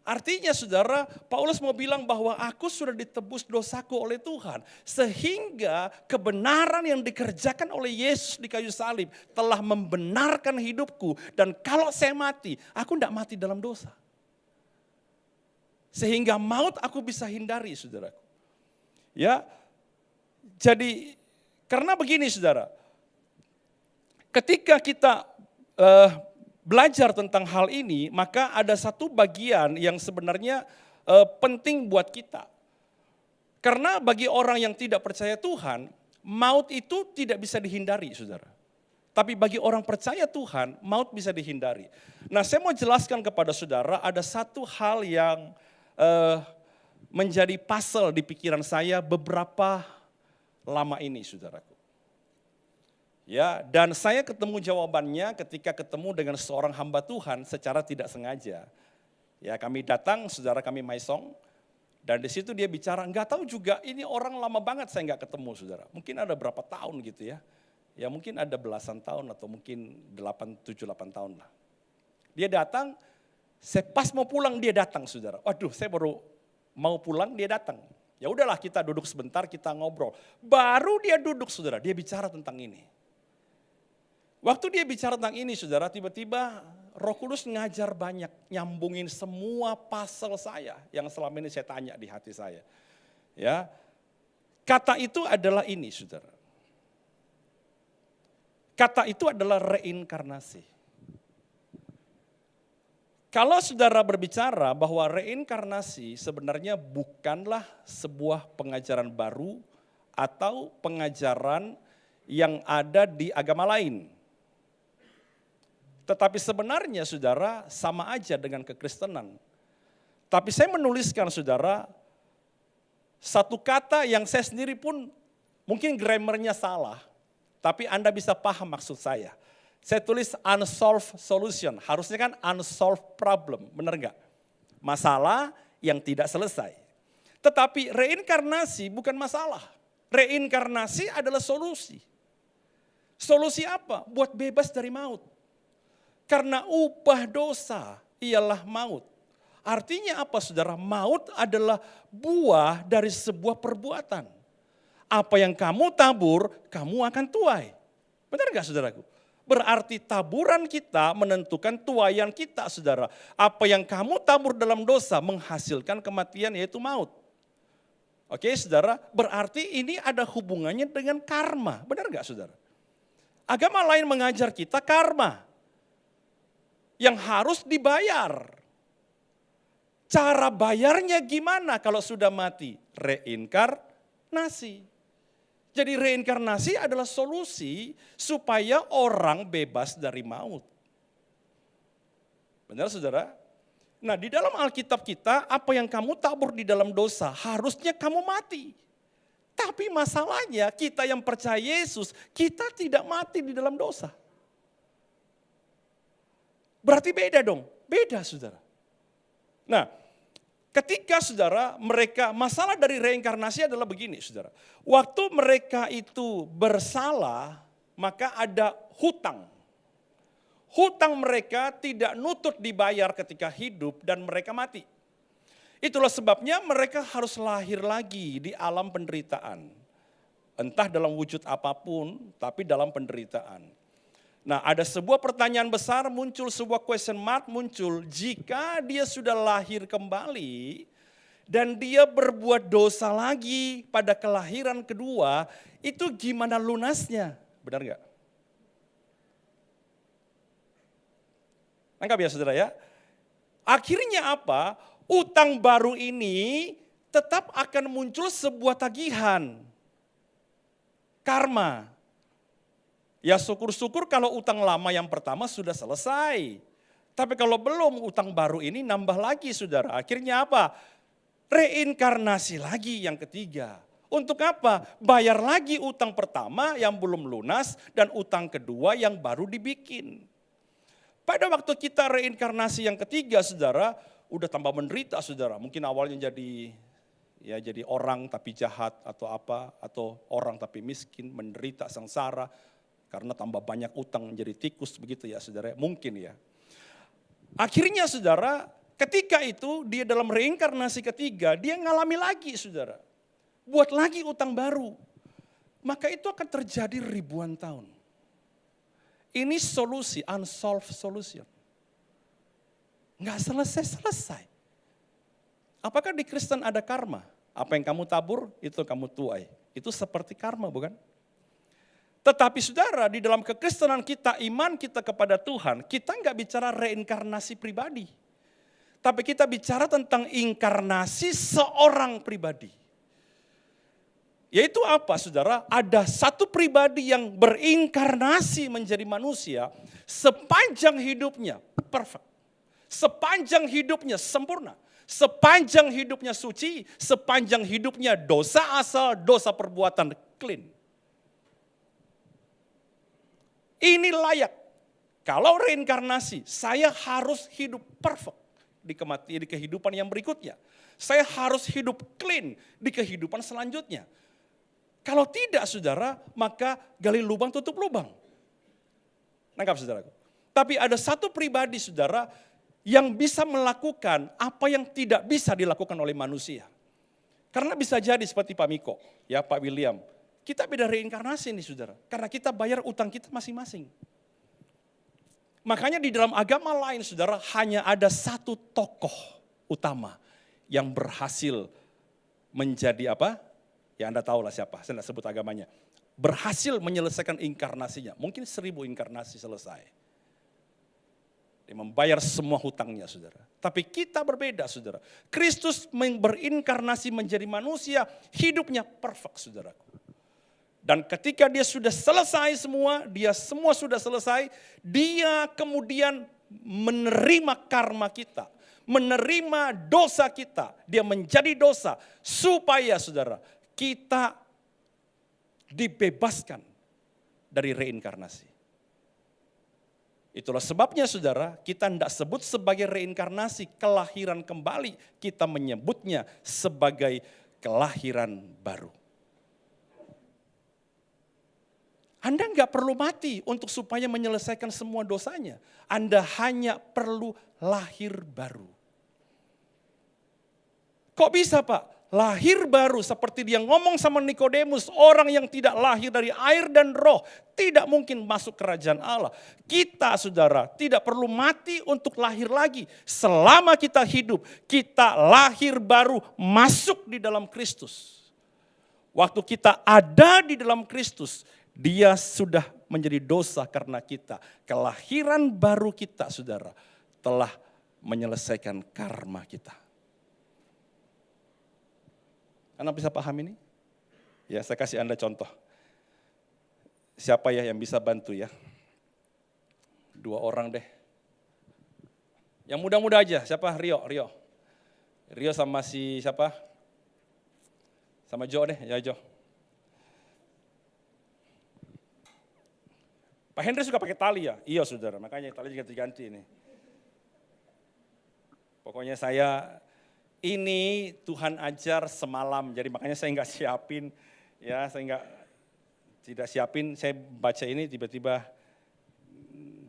Artinya saudara, Paulus mau bilang bahwa aku sudah ditebus dosaku oleh Tuhan. Sehingga kebenaran yang dikerjakan oleh Yesus di kayu salib telah membenarkan hidupku. Dan kalau saya mati, aku tidak mati dalam dosa. Sehingga maut aku bisa hindari saudaraku. Ya, jadi karena begini saudara. Ketika kita belajar tentang hal ini, maka ada satu bagian yang sebenarnya penting buat kita. Karena bagi orang yang tidak percaya Tuhan, maut itu tidak bisa dihindari, saudara. Tapi bagi orang percaya Tuhan, maut bisa dihindari. Nah, saya mau jelaskan kepada saudara, ada satu hal yang menjadi puzzle di pikiran saya beberapa lama ini, saudaraku. Ya, dan saya ketemu jawabannya ketika ketemu dengan seorang hamba Tuhan secara tidak sengaja. Ya, kami datang, saudara kami maisong, dan di situ dia bicara, enggak tahu juga ini orang lama banget saya enggak ketemu, saudara. Mungkin ada berapa tahun gitu ya. Ya mungkin ada belasan tahun atau mungkin 7-8 tahun lah. Dia datang, saya pas mau pulang dia datang saudara. Waduh saya baru mau pulang dia datang. Ya udahlah kita duduk sebentar kita ngobrol. Baru dia duduk saudara, dia bicara tentang ini. Waktu dia bicara tentang ini saudara, tiba-tiba Roh Kudus ngajar banyak, nyambungin semua pasal saya yang selama ini saya tanya di hati saya. Ya, kata itu adalah ini saudara. Kata itu adalah reinkarnasi. Kalau saudara berbicara bahwa reinkarnasi sebenarnya bukanlah sebuah pengajaran baru atau pengajaran yang ada di agama lain. Tetapi sebenarnya saudara sama aja dengan kekristenan. Tapi saya menuliskan saudara satu kata yang saya sendiri pun mungkin grammarnya salah. Tapi Anda bisa paham maksud saya. Saya tulis unsolved solution, harusnya kan unsolved problem, benar enggak? Masalah yang tidak selesai. Tetapi reinkarnasi bukan masalah. Reinkarnasi adalah solusi. Solusi apa? Buat bebas dari maut. Karena upah dosa ialah maut. Artinya apa saudara? Maut adalah buah dari sebuah perbuatan. Apa yang kamu tabur, kamu akan tuai. Benar gak saudaraku? Berarti taburan kita menentukan tuaian kita saudara. Apa yang kamu tabur dalam dosa menghasilkan kematian yaitu maut. Oke saudara, berarti ini ada hubungannya dengan karma. Benar gak saudara? Agama lain mengajar kita karma. Yang harus dibayar. Cara bayarnya gimana kalau sudah mati? Reinkarnasi. Jadi reinkarnasi adalah solusi supaya orang bebas dari maut. Benar saudara? Nah di dalam Alkitab kita apa yang kamu tabur di dalam dosa harusnya kamu mati. Tapi masalahnya kita yang percaya Yesus kita tidak mati di dalam dosa. Berarti beda dong, beda saudara. Nah ketika saudara mereka, masalah dari reinkarnasi adalah begini saudara. Waktu mereka itu bersalah, maka ada hutang. Hutang mereka tidak nutut dibayar ketika hidup dan mereka mati. Itulah sebabnya mereka harus lahir lagi di alam penderitaan. Entah dalam wujud apapun, tapi dalam penderitaan. Nah ada sebuah pertanyaan besar muncul, sebuah question mark muncul. Jika dia sudah lahir kembali dan dia berbuat dosa lagi pada kelahiran kedua, itu gimana lunasnya? Benar gak? Nangkap ya saudara ya? Akhirnya apa? Utang baru ini tetap akan muncul sebuah tagihan. Karma. Ya syukur-syukur kalau utang lama yang pertama sudah selesai. Tapi kalau belum utang baru ini nambah lagi saudara. Akhirnya apa? Reinkarnasi lagi yang ketiga. Untuk apa? Bayar lagi utang pertama yang belum lunas dan utang kedua yang baru dibikin. Pada waktu kita reinkarnasi yang ketiga saudara, udah tambah menderita saudara. Mungkin awalnya jadi orang tapi jahat atau apa. Atau orang tapi miskin, menderita, sengsara. Karena tambah banyak utang menjadi tikus begitu ya saudara, mungkin ya. Akhirnya saudara, ketika itu dia dalam reinkarnasi ketiga, dia ngalami lagi saudara. Buat lagi utang baru. Maka itu akan terjadi ribuan tahun. Ini solusi, unsolved solution. Nggak selesai-selesai. Apakah di Kristen ada karma? Apa yang kamu tabur, itu kamu tuai. Itu seperti karma bukan? Tetapi saudara, di dalam kekristenan kita, iman kita kepada Tuhan, kita enggak bicara reinkarnasi pribadi. Tapi kita bicara tentang inkarnasi seorang pribadi. Yaitu apa saudara? Ada satu pribadi yang berinkarnasi menjadi manusia sepanjang hidupnya perfect. Sepanjang hidupnya sempurna. Sepanjang hidupnya suci, sepanjang hidupnya dosa asal, dosa perbuatan clean. Ini layak. Kalau reinkarnasi, saya harus hidup perfect di kehidupan yang berikutnya. Saya harus hidup clean di kehidupan selanjutnya. Kalau tidak saudara, maka gali lubang tutup lubang. Nangkap saudaraku. Tapi ada satu pribadi saudara yang bisa melakukan apa yang tidak bisa dilakukan oleh manusia. Karena bisa jadi seperti Pak Miko, ya Pak William. Kita beda reinkarnasi nih saudara. Karena kita bayar utang kita masing-masing. Makanya di dalam agama lain saudara hanya ada satu tokoh utama yang berhasil menjadi apa? Ya Anda tahu lah siapa, saya tidak sebut agamanya. Berhasil menyelesaikan inkarnasinya. Mungkin 1000 inkarnasi selesai. Dia membayar semua hutangnya saudara. Tapi kita berbeda saudara. Kristus berinkarnasi menjadi manusia, hidupnya perfect saudaraku. Dan ketika dia sudah selesai semua, dia semua sudah selesai, dia kemudian menerima karma kita. Menerima dosa kita, dia menjadi dosa supaya saudara kita dibebaskan dari reinkarnasi. Itulah sebabnya saudara kita tidak sebut sebagai reinkarnasi kelahiran kembali, kita menyebutnya sebagai kelahiran baru. Anda nggak perlu mati untuk supaya menyelesaikan semua dosanya. Anda hanya perlu lahir baru. Kok bisa Pak? Lahir baru seperti dia ngomong sama Nikodemus, orang yang tidak lahir dari air dan roh tidak mungkin masuk kerajaan Allah. Kita saudara tidak perlu mati untuk lahir lagi. Selama kita hidup, kita lahir baru masuk di dalam Kristus. Waktu kita ada di dalam Kristus, dia sudah menjadi dosa karena kita. Kelahiran baru kita saudara telah menyelesaikan karma kita. Anda bisa paham ini? Ya, saya kasih Anda contoh. Siapa ya yang bisa bantu ya? 2 orang deh. Yang muda-muda aja, siapa? Rio sama si siapa? Sama Jo deh, ya Jo. Pak Henry suka pakai tali ya? Iya saudara, makanya tali ganti-ganti ini. Pokoknya ini Tuhan ajar semalam, jadi makanya saya nggak siapin, ya saya tidak siapin, saya baca ini tiba-tiba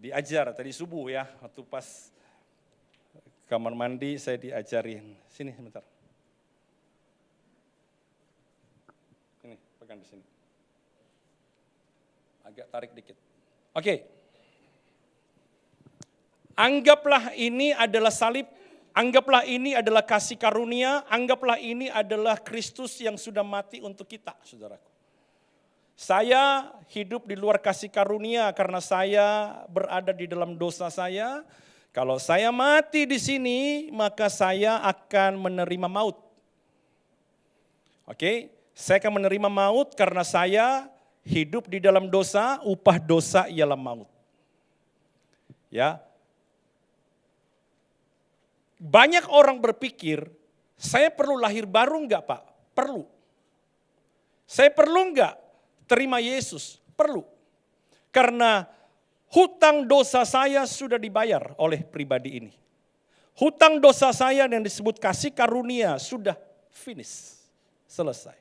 diajar tadi subuh ya, waktu pas kamar mandi saya diajarin, sini sebentar. Ini, pegang di sini. Agak tarik dikit. Oke. Anggaplah ini adalah salib. Anggaplah ini adalah kasih karunia, anggaplah ini adalah Kristus yang sudah mati untuk kita, saudaraku. Saya hidup di luar kasih karunia karena saya berada di dalam dosa saya. Kalau saya mati di sini, maka saya akan menerima maut. Oke, saya akan menerima maut karena saya hidup di dalam dosa, upah dosa ialah maut. Ya. Banyak orang berpikir, saya perlu lahir baru enggak Pak? Perlu. Saya perlu enggak terima Yesus? Perlu. Karena hutang dosa saya sudah dibayar oleh pribadi ini. Hutang dosa saya yang disebut kasih karunia sudah finish, selesai.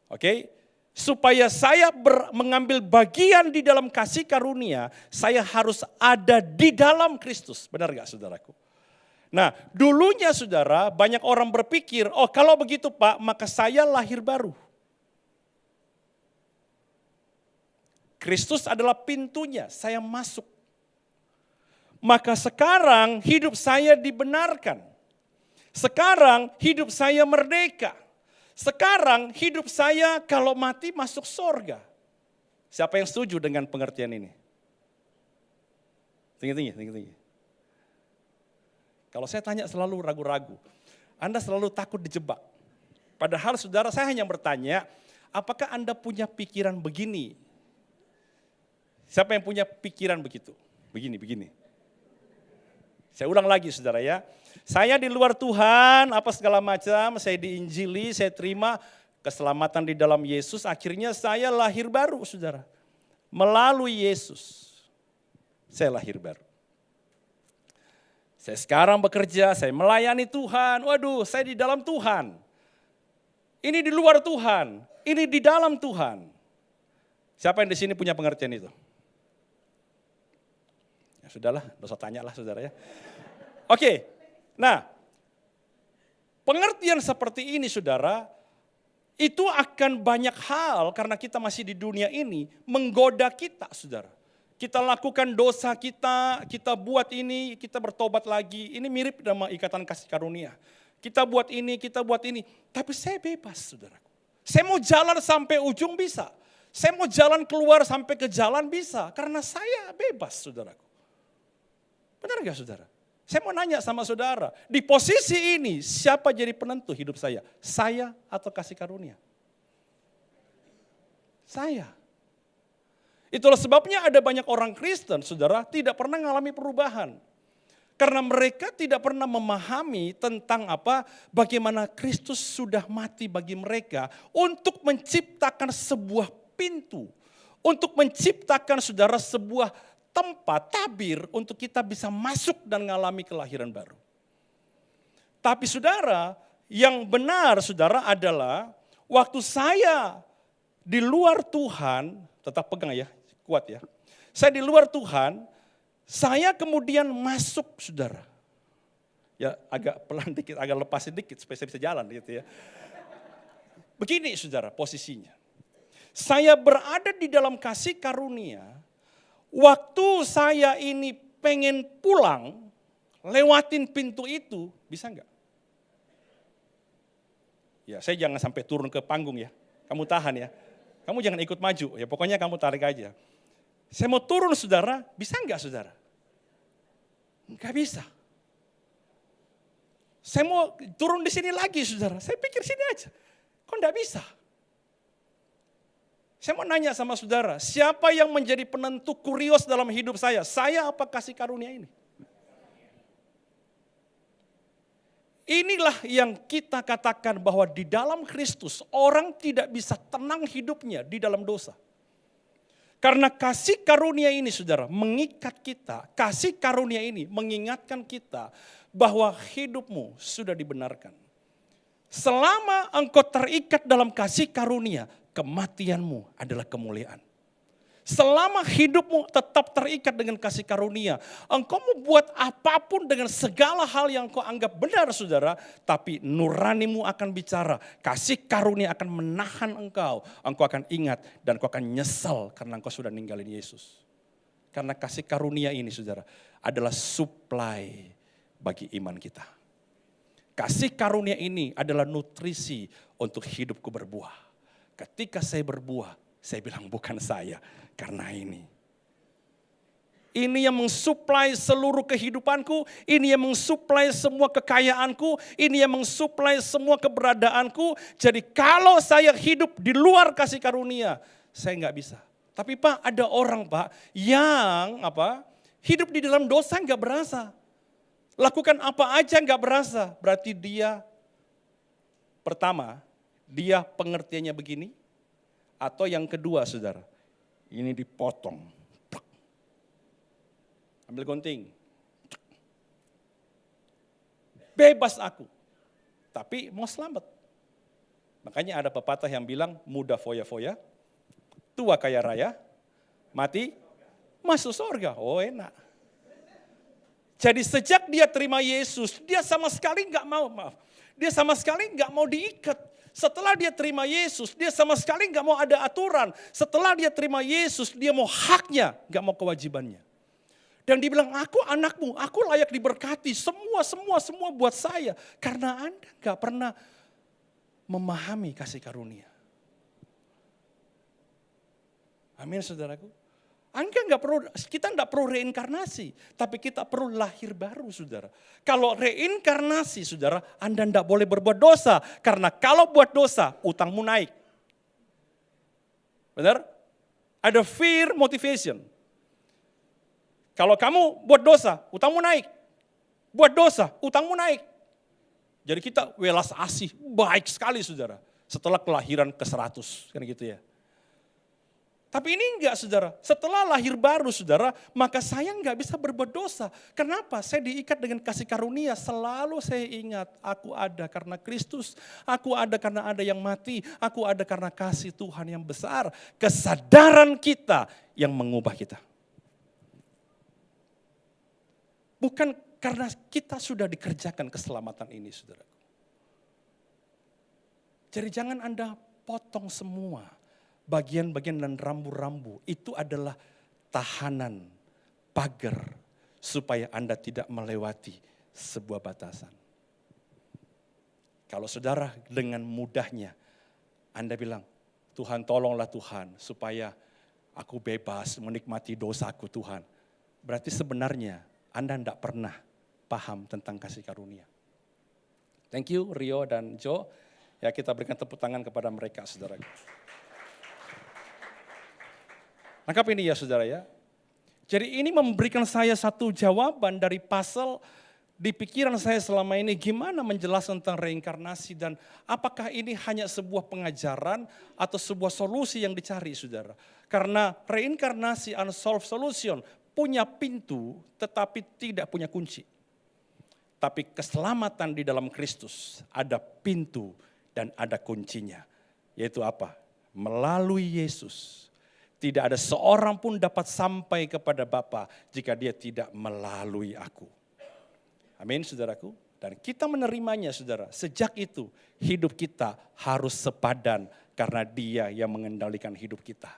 Oke? Supaya saya mengambil bagian di dalam kasih karunia, saya harus ada di dalam Kristus. Benar enggak saudaraku? Nah, dulunya saudara, banyak orang berpikir, oh kalau begitu Pak, maka saya lahir baru. Kristus adalah pintunya, saya masuk. Maka sekarang hidup saya dibenarkan. Sekarang hidup saya merdeka. Sekarang hidup saya kalau mati masuk surga. Siapa yang setuju dengan pengertian ini? Tinggi. Kalau saya tanya selalu ragu-ragu. Anda selalu takut dijebak. Padahal saudara saya hanya bertanya, apakah Anda punya pikiran begini? Siapa yang punya pikiran begitu? Begini. Saya ulang lagi saudara ya. Saya di luar Tuhan, apa segala macam, saya diinjili, saya terima keselamatan di dalam Yesus. Akhirnya saya lahir baru saudara. Melalui Yesus, saya lahir baru. Saya sekarang bekerja, saya melayani Tuhan. Waduh, saya di dalam Tuhan. Ini di luar Tuhan. Ini di dalam Tuhan. Siapa yang di sini punya pengertian itu? Ya sudahlah, nggak usah tanya lah saudara ya. Oke, nah pengertian seperti ini saudara, itu akan banyak hal karena kita masih di dunia ini menggoda kita saudara. Kita lakukan dosa kita buat ini, kita bertobat lagi. Ini mirip sama ikatan kasih karunia. Kita buat ini, tapi saya bebas saudaraku. Saya mau jalan sampai ujung bisa. Saya mau jalan keluar sampai ke jalan bisa, karena saya bebas saudaraku. Benar gak saudara? Saya mau nanya sama saudara, di posisi ini siapa jadi penentu hidup saya? Saya atau kasih karunia? Saya. Itulah sebabnya ada banyak orang Kristen, saudara, tidak pernah mengalami perubahan. Karena mereka tidak pernah memahami tentang bagaimana Kristus sudah mati bagi mereka untuk menciptakan sebuah pintu. Untuk menciptakan saudara sebuah tempat, tabir untuk kita bisa masuk dan mengalami kelahiran baru. Tapi saudara, yang benar saudara adalah waktu saya di luar Tuhan, tetap pegang ya, kuat ya. Saya di luar Tuhan, saya kemudian masuk saudara. Ya agak pelan dikit, agak lepasin dikit supaya saya bisa jalan gitu ya. Begini saudara posisinya. Saya berada di dalam kasih karunia, waktu saya ini pengen pulang, lewatin pintu itu, bisa enggak? Ya saya jangan sampai turun ke panggung ya, kamu tahan ya. Kamu jangan ikut maju, ya pokoknya kamu tarik aja. Saya mau turun saudara, bisa enggak saudara? Enggak bisa. Saya mau turun di sini lagi saudara, saya pikir sini aja. Kok enggak bisa? Saya mau nanya sama saudara, siapa yang menjadi penentu kurios dalam hidup saya? Saya apa kasih karunia ini? Inilah yang kita katakan bahwa di dalam Kristus orang tidak bisa tenang hidupnya di dalam dosa. Karena kasih karunia ini saudara mengikat kita, kasih karunia ini mengingatkan kita bahwa hidupmu sudah dibenarkan. Selama engkau terikat dalam kasih karunia, kematianmu adalah kemuliaan. Selama hidupmu tetap terikat dengan kasih karunia, engkau mau buat apapun dengan segala hal yang engkau anggap benar saudara, tapi nuranimu akan bicara, kasih karunia akan menahan engkau akan ingat dan engkau akan nyesal karena engkau sudah ninggalin Yesus. Karena kasih karunia ini saudara adalah supply bagi iman kita. Kasih karunia ini adalah nutrisi untuk hidupku berbuah. Ketika saya berbuah, saya bilang bukan saya, karena ini. Ini yang mensuplai seluruh kehidupanku, ini yang mensuplai semua kekayaanku, ini yang mensuplai semua keberadaanku. Jadi kalau saya hidup di luar kasih karunia, saya nggak bisa. Tapi Pak, ada orang Pak yang hidup di dalam dosa nggak berasa. Lakukan apa aja nggak berasa. Berarti dia pertama, dia pengertiannya begini, atau yang kedua saudara, ini dipotong. Ambil gunting. Bebas aku, tapi mau selamat. Makanya ada pepatah yang bilang, muda foya-foya, tua kaya raya, mati masuk surga. Oh enak. Jadi sejak dia terima Yesus, dia sama sekali nggak mau, dia sama sekali nggak mau diikat. Setelah dia terima Yesus, dia sama sekali nggak mau ada aturan. Setelah dia terima Yesus, dia mau haknya, nggak mau kewajibannya. Dan dia bilang, aku anakmu, aku layak diberkati, semua buat saya. Karena Anda nggak pernah memahami kasih karunia. Amin saudaraku. Kita nggak perlu reinkarnasi, tapi kita perlu lahir baru saudara. Kalau reinkarnasi saudara, Anda nggak boleh berbuat dosa. Karena kalau buat dosa, utangmu naik. Benar? Ada fear motivation. Kalau kamu buat dosa, utangmu naik. Buat dosa, utangmu naik. Jadi kita welas asih, baik sekali saudara. Setelah kelahiran ke 100, kan gitu ya. Tapi ini enggak saudara, setelah lahir baru saudara, maka saya enggak bisa berbuat dosa. Kenapa? Saya diikat dengan kasih karunia, selalu saya ingat, aku ada karena Kristus, aku ada karena ada yang mati, aku ada karena kasih Tuhan yang besar. Kesadaran kita yang mengubah kita. Bukan karena kita sudah dikerjakan keselamatan ini saudara. Jadi jangan Anda potong semua bagian-bagian dan rambu-rambu. Itu adalah tahanan, pagar, supaya Anda tidak melewati sebuah batasan. Kalau saudara dengan mudahnya Anda bilang, Tuhan tolonglah Tuhan supaya aku bebas menikmati dosaku Tuhan. Berarti sebenarnya Anda tidak pernah paham tentang kasih karunia. Thank you Rio dan Joe. Ya kita berikan tepuk tangan kepada mereka saudara. Lengkap ini ya saudara ya. Jadi ini memberikan saya satu jawaban dari puzzle di pikiran saya selama ini. Gimana menjelaskan tentang reinkarnasi dan apakah ini hanya sebuah pengajaran atau sebuah solusi yang dicari saudara. Karena reinkarnasi unsolved solution punya pintu tetapi tidak punya kunci. Tapi keselamatan di dalam Kristus ada pintu dan ada kuncinya. Yaitu apa? Melalui Yesus. Tidak ada seorang pun dapat sampai kepada Bapa jika dia tidak melalui aku. Amin saudaraku. Dan kita menerimanya saudara. Sejak itu hidup kita harus sepadan karena dia yang mengendalikan hidup kita.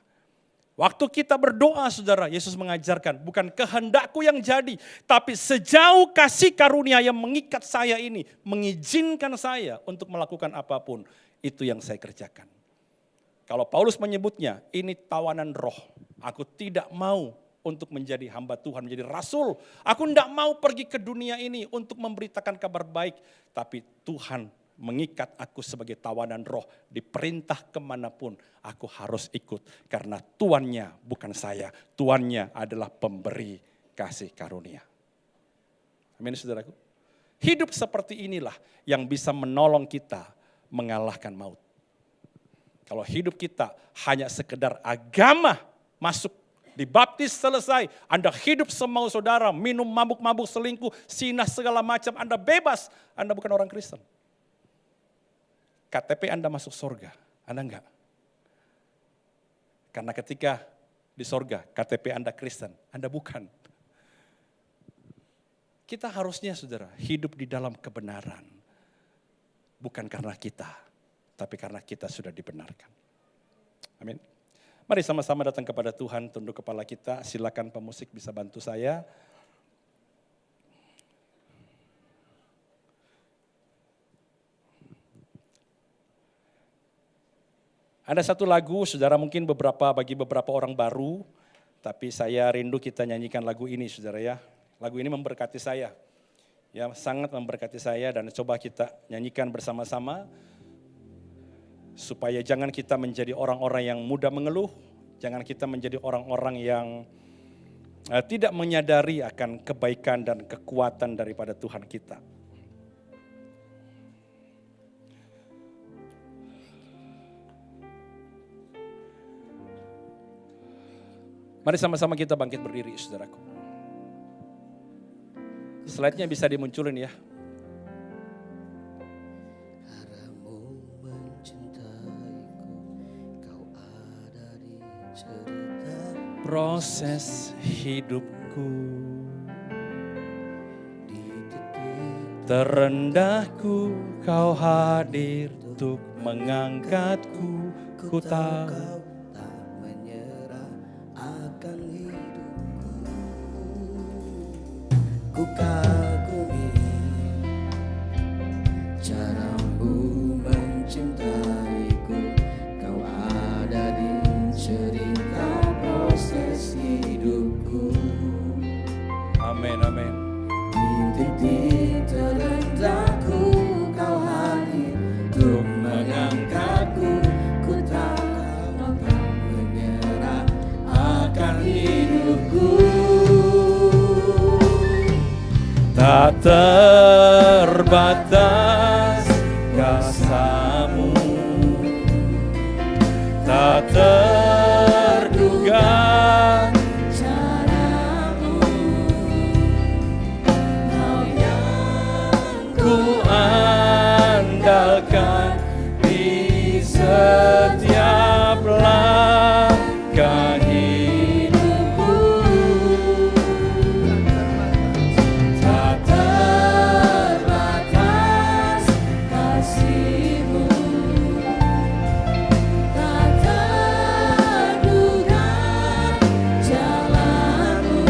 Waktu kita berdoa saudara, Yesus mengajarkan bukan kehendakku yang jadi. Tapi sejauh kasih karunia yang mengikat saya ini, mengizinkan saya untuk melakukan apapun. Itu yang saya kerjakan. Kalau Paulus menyebutnya, ini tawanan roh. Aku tidak mau untuk menjadi hamba Tuhan, menjadi rasul. Aku tidak mau pergi ke dunia ini untuk memberitakan kabar baik. Tapi Tuhan mengikat aku sebagai tawanan roh. Diperintah kemanapun aku harus ikut. Karena tuannya bukan saya. Tuannya adalah pemberi kasih karunia. Amin saudaraku. Hidup seperti inilah yang bisa menolong kita mengalahkan maut. Kalau hidup kita hanya sekedar agama masuk, dibaptis selesai, Anda hidup semau saudara, minum mabuk-mabuk selingkuh, sinah segala macam, Anda bebas, Anda bukan orang Kristen. KTP Anda masuk surga, Anda enggak. Karena ketika di surga KTP Anda Kristen, Anda bukan. Kita harusnya saudara hidup di dalam kebenaran. Bukan karena kita. Tapi karena kita sudah dibenarkan. Amin. Mari sama-sama datang kepada Tuhan, tunduk kepala kita. Silakan pemusik bisa bantu saya. Ada satu lagu, saudara mungkin bagi beberapa orang baru. Tapi saya rindu kita nyanyikan lagu ini saudara ya. Lagu ini memberkati saya. Ya, sangat memberkati saya dan coba kita nyanyikan bersama-sama. Supaya jangan kita menjadi orang-orang yang mudah mengeluh, jangan kita menjadi orang-orang yang tidak menyadari akan kebaikan dan kekuatan daripada Tuhan kita. Mari sama-sama kita bangkit berdiri saudaraku. Slide-nya bisa dimunculin ya. Proses hidupku, di titik terendahku kau hadir untuk mengangkatku. Ku tahu tak menyerah akan hidupku. Ku kagumi caramu mencintaiku. Kau ada di cerita proses hidupku. amin, amin. Di titik terendahku kau hadir untuk mengangkatku. Ku takkan menyerah akan hidupku. Tak terbatas kasamu, tak terduga di setiap langkah hidupku, Tak terbatas kasih-Mu, tak terduga jalan-Mu.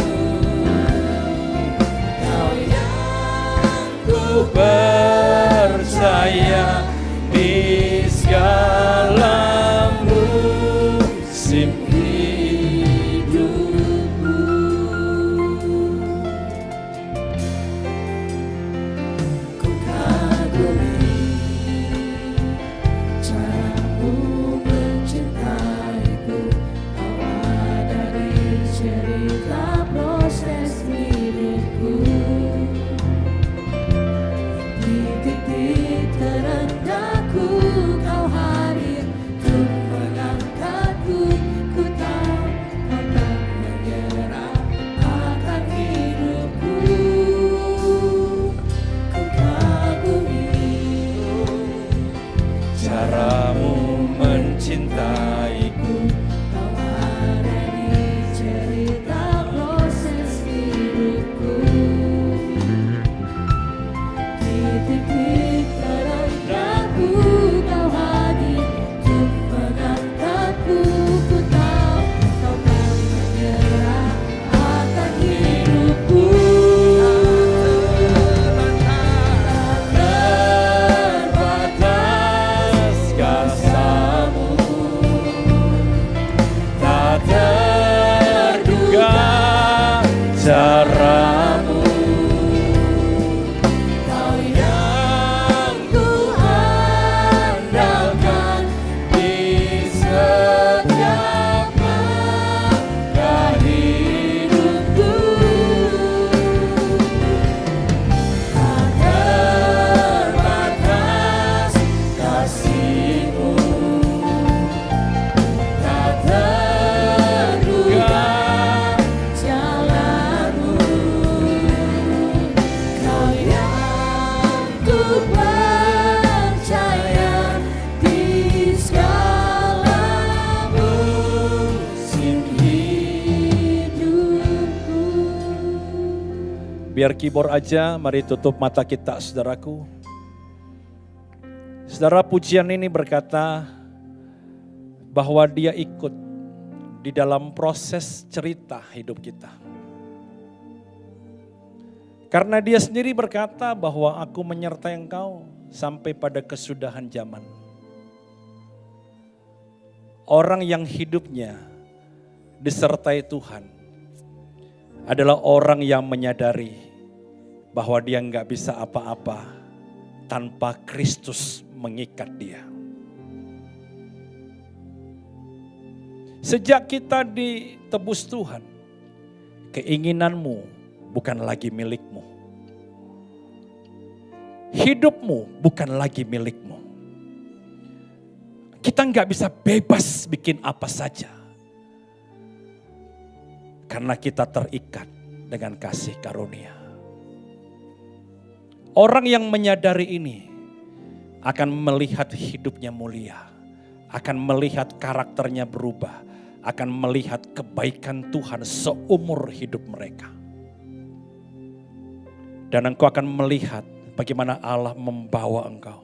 Kau yang ku percaya di segala musim hidupku. Ku kagumi cara-Mu mencintaiku. Kau ada di cerita proses hidupku. Di titik terendahku Kau hadir untuk mengangkatku. Ku tahu Kau tak menyerah akan hidupku. Ku kagumi Cara-Mu mencintaiku, Kau ada di cerita proses hidupku. Di titik terendahku Kau hadir untuk mengangkatku. Ku tahu Kau tak menyerah akan hidupku. terbatas kasih-Mu, tak terduga cara-Mu. Kau yang ku andalkan Di setiap langkah hidupku, tak terbatas kasih-Mu, tak terduga jalan-Mu. Kau yang ku percaya di segala musim hidupku. biar keyboard aja, mari tutup mata kita saudaraku. Saudara, pujian ini berkata bahwa dia ikut di dalam proses cerita hidup kita. Karena dia sendiri berkata bahwa aku menyertai engkau sampai pada kesudahan zaman. Orang yang hidupnya disertai Tuhan adalah orang yang menyadari bahwa dia nggak bisa apa-apa tanpa Kristus mengikat dia. Sejak kita ditebus Tuhan, keinginanmu bukan lagi milikmu. Hidupmu bukan lagi milikmu. Kita nggak bisa bebas bikin apa saja. Karena kita terikat dengan kasih karunia. Orang yang menyadari ini akan melihat hidupnya mulia. Akan melihat karakternya berubah. Akan melihat kebaikan Tuhan seumur hidup mereka. Dan engkau akan melihat bagaimana Allah membawa engkau.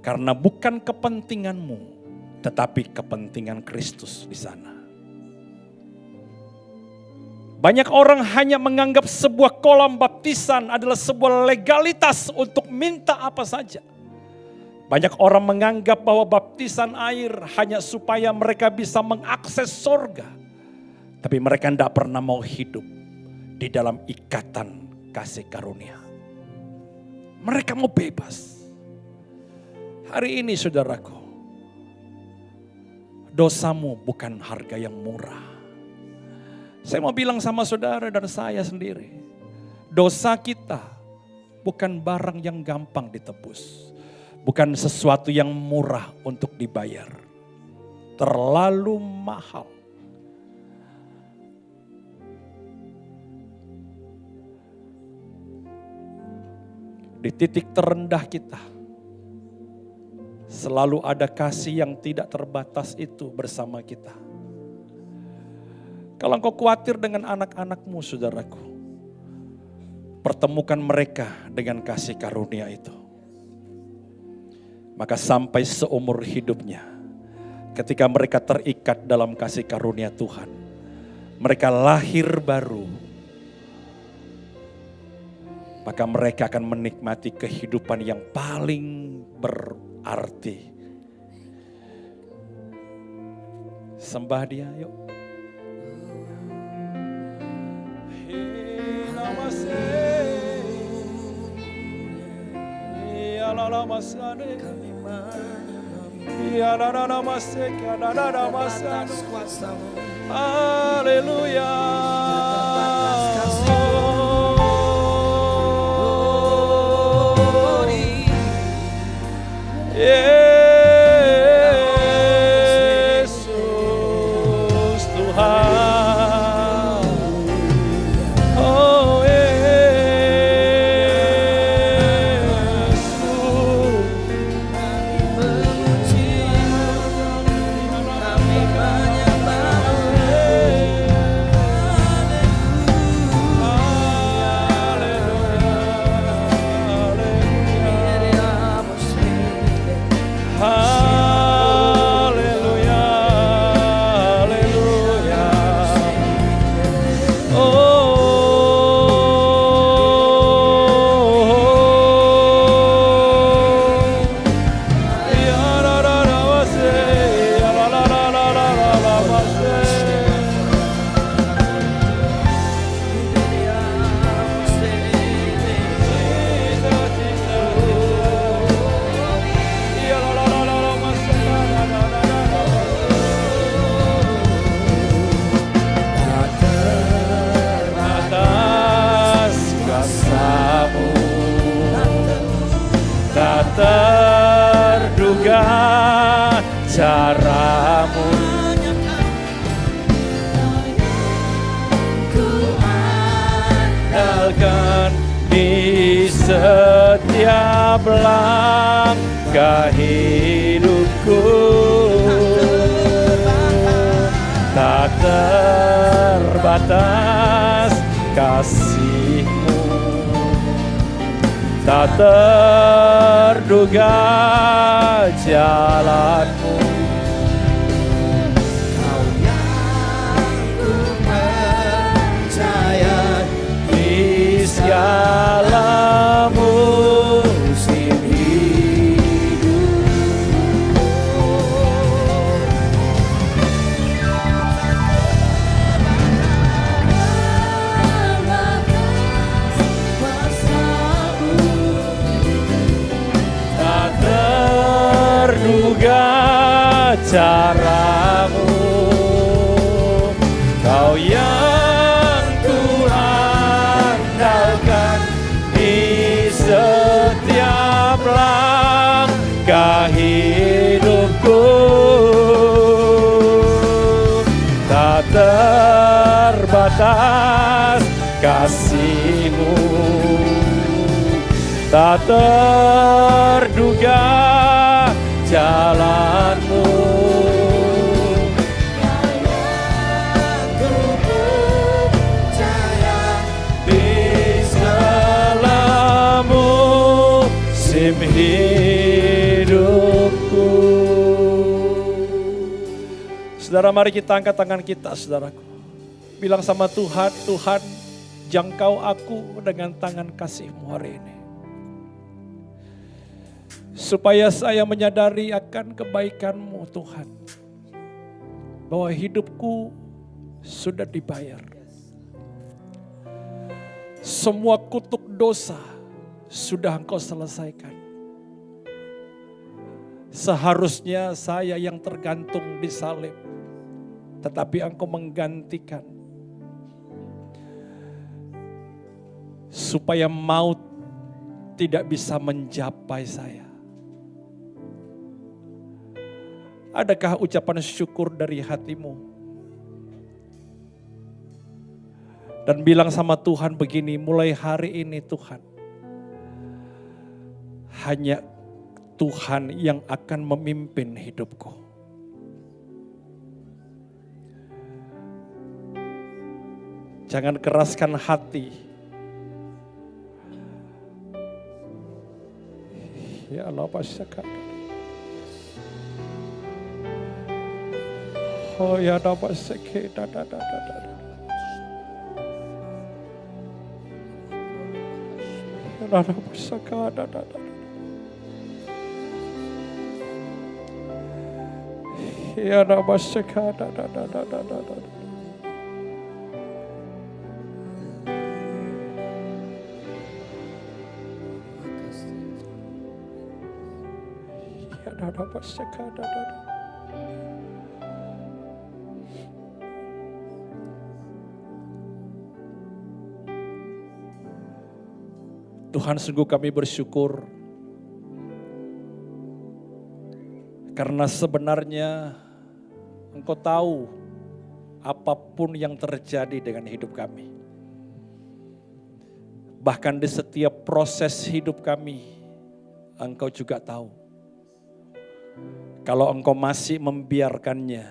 Karena bukan kepentinganmu, tetapi kepentingan Kristus di sana. Banyak orang hanya menganggap sebuah kolam baptisan adalah sebuah legalitas untuk minta apa saja. Banyak orang menganggap bahwa baptisan air hanya supaya mereka bisa mengakses sorga. Tapi mereka tidak pernah mau hidup di dalam ikatan kasih karunia. Mereka mau bebas. Hari ini saudaraku, dosamu bukan harga yang murah. Saya mau bilang sama saudara dan saya sendiri, dosa kita bukan barang yang gampang ditebus. Bukan sesuatu yang murah untuk dibayar. Terlalu mahal. Di titik terendah kita, Selalu ada kasih yang tidak terbatas itu bersama kita. Kalau engkau khawatir dengan anak-anakmu, saudaraku, pertemukan mereka dengan kasih karunia itu. Maka sampai seumur hidupnya, ketika mereka terikat dalam kasih karunia Tuhan, mereka lahir baru, maka mereka akan menikmati kehidupan yang paling berarti. Sembah Dia, yuk. Haleluya. Yesus Tuhan. Oh Yesus. Haleluya, haleluya. Ya la la la wase, ya la la la la la la wase. Ya la la la la la wase, la la la la la atas kasih-Mu, tak terduga cara-Mu, andalkan di setiap langkah hidupku, tak terbatas kasih-Mu, tak terduga jalan-Mu. Di segala musim hidup, tak terduga cara-Mu, Kau yang ku andalkan di setiap langkah hidupku, tak terbatas kasih-Mu, tak terduga jalan-Mu. Di segala musim hidupku. Saudara, mari kita angkat tangan kita, saudaraku. Bilang sama Tuhan, Tuhan, jangkau aku dengan tangan kasih-Mu hari ini. Supaya saya menyadari akan kebaikan-Mu, Tuhan. Bahwa hidupku sudah dibayar. Semua kutuk dosa sudah Engkau selesaikan. Seharusnya saya yang tergantung di salib, tetapi Engkau menggantikan. Supaya maut tidak bisa mencapai saya. Adakah ucapan syukur dari hatimu? Dan bilang sama Tuhan begini, mulai hari ini Tuhan, hanya Tuhan yang akan memimpin hidupku. Jangan keraskan hati. Ya Allah, pasyaka. Oh ya Allah, pasyake. Ya Allah, pasyaka. Ya Allah, pasyaka. Tuhan, sungguh kami bersyukur karena sebenarnya Engkau tahu apapun yang terjadi dengan hidup kami. Bahkan di setiap proses hidup kami, Engkau juga tahu. Kalau Engkau masih membiarkannya,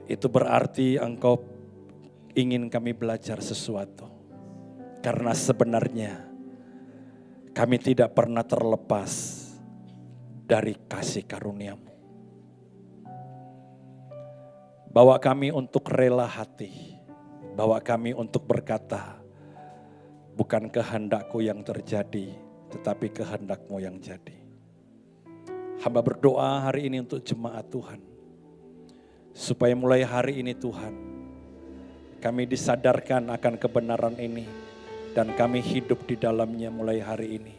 itu berarti Engkau ingin kami belajar sesuatu. Karena sebenarnya kami tidak pernah terlepas dari kasih karunia-Mu. Bawa kami untuk rela hati, bawa kami untuk berkata, bukan kehendakku yang terjadi, tetapi kehendak-Mu yang jadi. Hamba berdoa hari ini untuk jemaat Tuhan, supaya mulai hari ini Tuhan, kami disadarkan akan kebenaran ini, dan kami hidup di dalamnya mulai hari ini.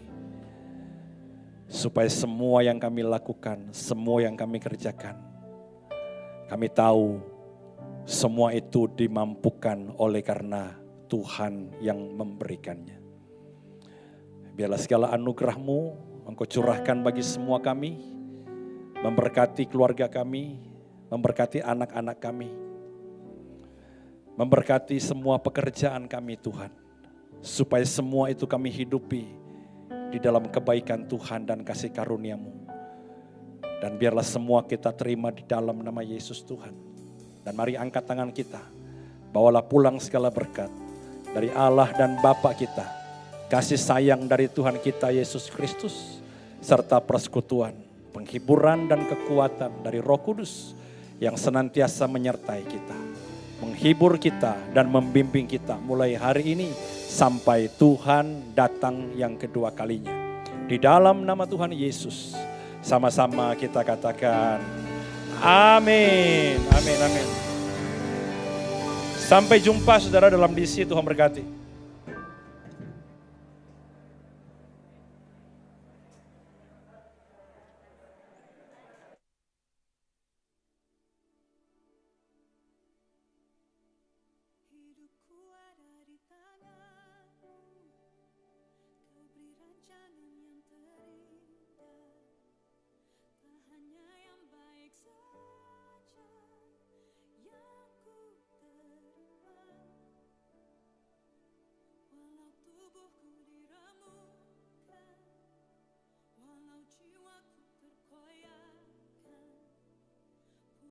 Supaya semua yang kami lakukan, semua yang kami kerjakan, kami tahu semua itu dimampukan oleh karena Tuhan yang memberikannya. Biarlah segala anugerah-Mu Engkau curahkan bagi semua kami, memberkati keluarga kami, memberkati anak-anak kami, memberkati semua pekerjaan kami Tuhan. Supaya semua itu kami hidupi di dalam kebaikan Tuhan dan kasih karunia-Mu. Dan biarlah semua kita terima di dalam nama Yesus Tuhan. Dan mari angkat tangan kita, bawalah pulang segala berkat dari Allah dan Bapa kita, kasih sayang dari Tuhan kita Yesus Kristus, serta persekutuan, penghiburan dan kekuatan dari Roh Kudus yang senantiasa menyertai kita, menghibur kita dan membimbing kita mulai hari ini sampai Tuhan datang yang kedua kalinya. Di dalam nama Tuhan Yesus, sama-sama kita katakan amin, amin, amin. Sampai jumpa saudara dalam DC, Tuhan berkati. Hidupku ada di tangan-Mu, Kau beri rancangan